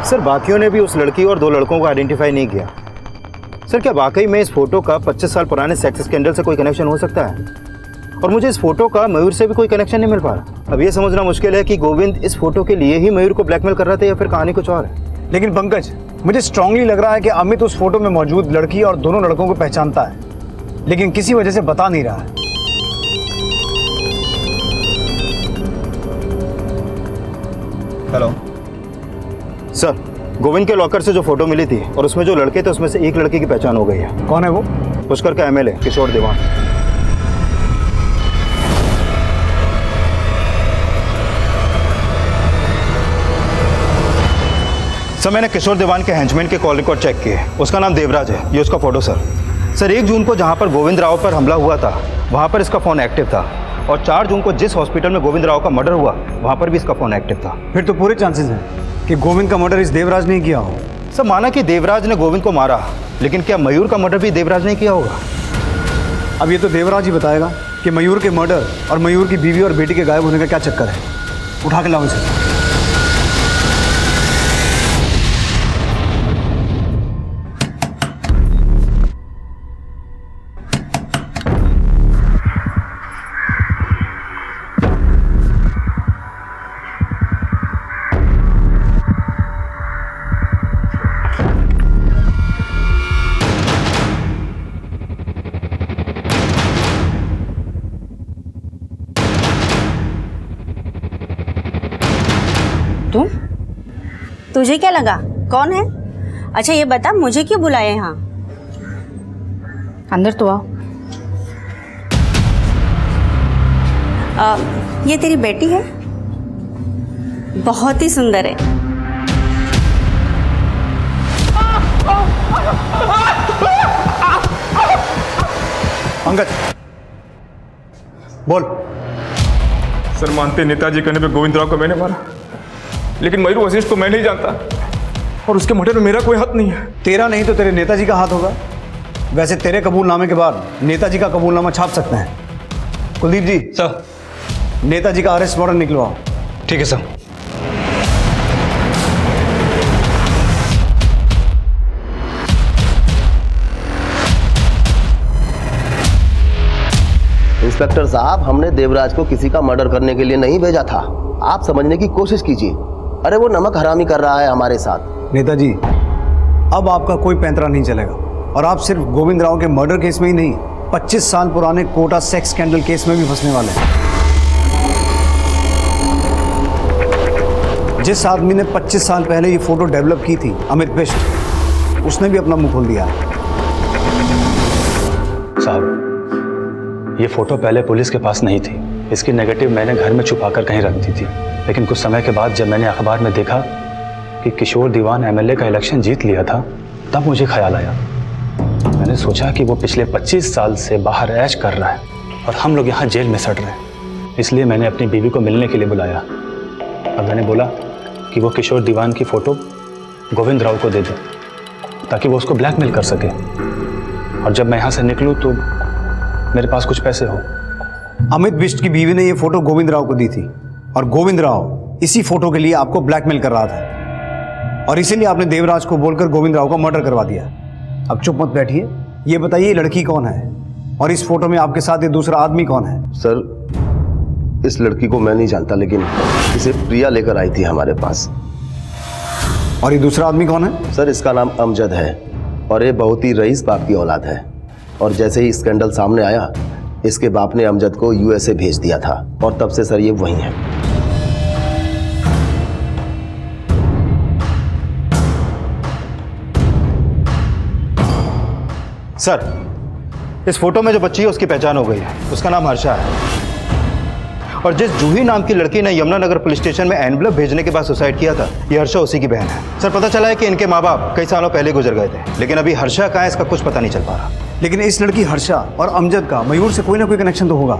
सर बाकियों ने भी उस लड़की और दो लड़कों को आइडेंटिफाई नहीं किया। सर क्या वाकई में इस फोटो का 25 साल पुराने सेक्स स्कैंडल से कोई कनेक्शन हो सकता है? और मुझे इस फोटो का मयूर से भी कोई कनेक्शन नहीं मिल पा रहा। अब ये समझना मुश्किल है कि गोविंद इस फोटो के लिए ही मयूर को ब्लैकमेल कर रहा था या फिर कहानी कुछ और है। लेकिन पंकज, मुझे स्ट्रांगली लग रहा है कि अमित उस फोटो में मौजूद लड़की और दोनों लड़कों को पहचानता है, लेकिन किसी वजह से बता नहीं रहा है। हेलो सर, गोविंद के लॉकर से जो फोटो मिली थी और उसमें जो लड़के थे उसमें से एक लड़के की पहचान हो गई है। कौन है वो? पुष्कर का एमएलए किशोर दीवान। सर मैंने किशोर दीवान के हेंचमैन के कॉल रिकॉर्ड चेक किए, उसका नाम देवराज है, ये उसका फोटो सर। सर 1 जून को जहां पर गोविंद राव पर हमला हुआ था वहां पर इसका फ़ोन एक्टिव था, और 4 जून को जिस हॉस्पिटल में गोविंद राव का मर्डर हुआ वहां पर भी इसका फ़ोन एक्टिव था। फिर तो पूरे चांसेस हैं कि गोविंद का मर्डर इस देवराज ने किया हो। सर माना कि देवराज ने गोविंद को मारा, लेकिन क्या मयूर का मर्डर भी देवराज ने किया होगा? अब ये तो देवराज ही बताएगा कि मयूर के मर्डर और मयूर की बीवी और बेटी के गायब होने का क्या चक्कर है। उठा के लाओ इसे। तुझे क्या लगा कौन है? अच्छा ये बता, मुझे क्यों बुलाया यहाँ? अंदर तो आओ। ये तेरी बेटी है? बहुत ही सुंदर है। पंकज बोल। सर मानते नेताजी कहने पे गोविंद राव को मैंने मारा, लेकिन मयूर वशिष्ठ को मैं नहीं जानता और उसके मर्डर में मेरा कोई हाथ नहीं है। तेरा नहीं तो तेरे नेताजी का हाथ होगा। वैसे तेरे कबूलनामे के बाद नेताजी का कबूलनामा छाप सकते हैं। कुलदीप जी सर, नेताजी का अरेस्ट वारंट निकलवाओ। ठीक है सर। इंस्पेक्टर साहब, हमने देवराज को किसी का मर्डर करने के लिए नहीं भेजा था। आप समझने की कोशिश कीजिए। अरे वो नमक हरामी कर रहा है हमारे साथ। नेताजी, अब आपका कोई पैंतरा नहीं चलेगा, और आप सिर्फ गोविंद राव के मर्डर केस में ही नहीं, 25 साल पुराने कोटा सेक्स स्कैंडल केस में भी फंसने वाले हैं। जिस आदमी ने 25 साल पहले ये फोटो डेवलप की थी, अमित बिष्ट, उसने भी अपना मुंह खोल दिया। साहब ये फोटो पहले पुलिस के पास नहीं थी, इसकी नेगेटिव मैंने घर में छुपाकर कहीं रख दी थी। लेकिन कुछ समय के बाद जब मैंने अखबार में देखा कि किशोर दीवान एमएलए का इलेक्शन जीत लिया था, तब मुझे ख्याल आया। मैंने सोचा कि वो पिछले 25 साल से बाहर ऐश कर रहा है और हम लोग यहाँ जेल में सड़ रहे हैं। इसलिए मैंने अपनी बीवी को मिलने के लिए बुलाया और मैंने बोला कि वो किशोर दीवान की फ़ोटो गोविंद राव को दे दे ताकि वो उसको ब्लैकमेल कर सके, और जब मैं यहाँ से निकलूँ तो मेरे पास कुछ पैसे हो। अमित बिष्ट की बीवी ने ये फोटो गोविंद राव को दी थी, और गोविंद राव इसी फोटो के लिए आपको ब्लैकमेल कर रहा था, और इसीलिए आपने देवराज को बोलकर गोविंद राव का मर्डर करवा दिया। अब चुप मत बैठिए, ये बताइए ये लड़की कौन है, और इस फोटो में आपके साथ ये दूसरा आदमी कौन है? सर इस लड़की को मैं नहीं जानता, लेकिन इसे प्रिया लेकर आई थी हमारे पास। और ये दूसरा आदमी कौन है? सर इसका नाम अमजद है, और ये बहुत ही रईस बाप की औलाद है। और जैसे ही स्कैंडल सामने आया, इसके बाप ने अमजद को यूएसए भेज दिया था, और तब से सर ये वहीं है। सर इस फोटो में जो बच्ची है उसकी पहचान हो गई है, उसका नाम हर्षा है, और जिस जूही नाम की लड़की ने यमुनानगर पुलिस स्टेशन में एनवलप भेजने के बाद सुसाइड किया था, ये हर्षा उसी की बहन है। सर, पता चला है कि इनके माँ बाप कई सालों पहले गुजर गए थे, लेकिन अभी हर्षा कहाँ है इसका कुछ पता नहीं चल पा रहा। लेकिन इस लड़की हर्षा और अमजद का मयूर से कोई ना कोई कनेक्शन तो होगा।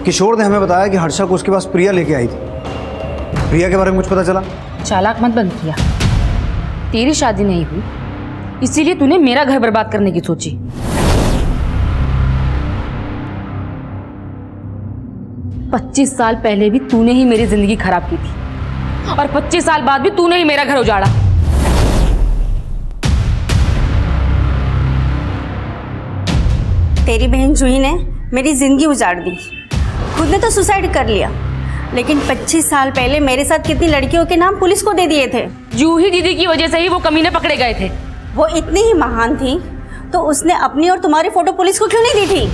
किशोर ने हमें बताया कि हर्षा को उसके पास प्रिया लेके आई थी। प्रिया के बारे में कुछ पता चला? चालाक मत बन प्रिया, तेरी शादी नहीं हुई इसीलिए तूने मेरा घर बर्बाद करने की सोची। पच्चीस साल पहले भी तूने ही मेरी जिंदगी खराब की थी और 25 साल बाद भी तूने ही मेरा घर उजाड़ा। तेरी बहन जूही ने मेरी जिंदगी उजाड़ दी, खुद ने तो सुसाइड कर लिया, लेकिन 25 साल पहले मेरे साथ कितनी लड़कियों के नाम पुलिस को दे दिए थे। जूही दीदी की वजह से ही वो कमीने पकड़े गए थे। वो इतनी ही महान थी तो उसने अपनी और तुम्हारी फोटो पुलिस को क्यों नहीं दी थी?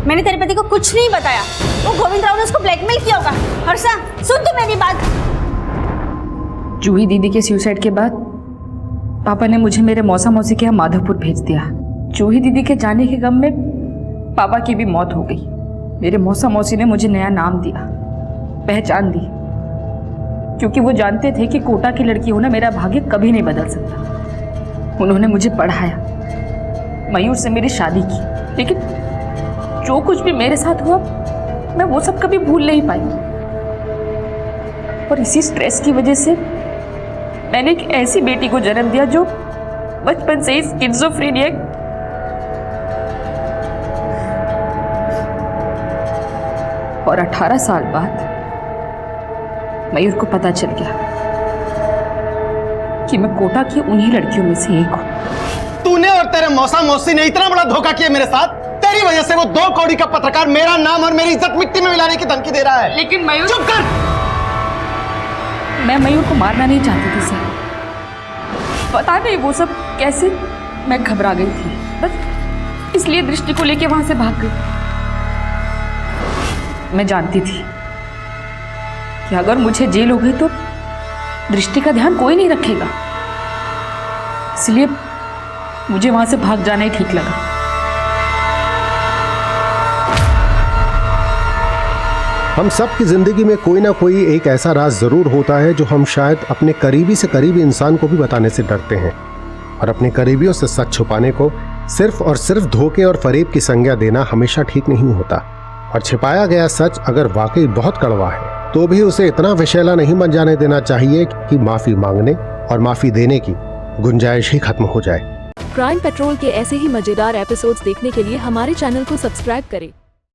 मैंने तेरे पति को कुछ नहीं बताया, वो गोविंद राव ने उसको ब्लैकमेल किया होगा। हर्षा, सुन तो मेरी बात। जूही दीदी के सुसाइड के बाद पापा ने मुझे मेरे मौसा मौसी के यहाँ माधवपुर भेज दिया। जूही दीदी के जाने के गम में पापा की भी मौत हो गई। मेरे मौसा मौसी ने मुझे नया नाम दिया, पहचान दी, क्योंकि वो जानते थे कि कोटा की लड़की होना मेरा भाग्य कभी नहीं बदल सकता। उन्होंने मुझे पढ़ाया, मयूर से मेरी शादी की, लेकिन जो कुछ भी मेरे साथ हुआ मैं वो सब कभी भूल नहीं पाई। और इसी स्ट्रेस की वजह से मैंने एक ऐसी बेटी को जन्म दिया जो बचपन से ही स्किज़ोफ्रेनिया और 18 साल बाद मयूर को पता चल गया कि मैं कोटा की उन्हीं लड़कियों में से एक हूं। तूने और तेरे मौसा मौसी ने इतना बड़ा धोखा किया मेरे साथ। तेरी वजह से वो 2 कौड़ी का पत्रकार मेरा नाम और मेरी इज्जत मिट्टी में मिलाने की धमकी दे रहा है। लेकिन मयूर, चुप कर। मैं मयूर को मारना नहीं चाहती थी सर, पता नहीं वो सब कैसे मैं घबरा गई थी, बस इसलिए दृष्टि को लेके वहां से भाग गई। मैं जानती थी कि अगर मुझे जेल हो गई तो दृष्टि का ध्यान कोई नहीं रखेगा, इसलिए मुझे वहां से भाग जाना ही ठीक लगा। हम सब की जिंदगी में कोई ना कोई एक ऐसा राज जरूर होता है जो हम शायद अपने करीबी से करीबी इंसान को भी बताने से डरते हैं, और अपने करीबियों से सच छुपाने को सिर्फ और सिर्फ धोखे और फरेब की संज्ञा देना हमेशा ठीक नहीं होता। और छिपाया गया सच अगर वाकई बहुत कड़वा है तो भी उसे इतना विषैला नहीं बन जाने देना चाहिए कि माफी मांगने और माफी देने की गुंजाइश ही खत्म हो जाए। क्राइम पेट्रोल के ऐसे ही मजेदार एपिसोड्स देखने के लिए हमारे चैनल को सब्सक्राइब करें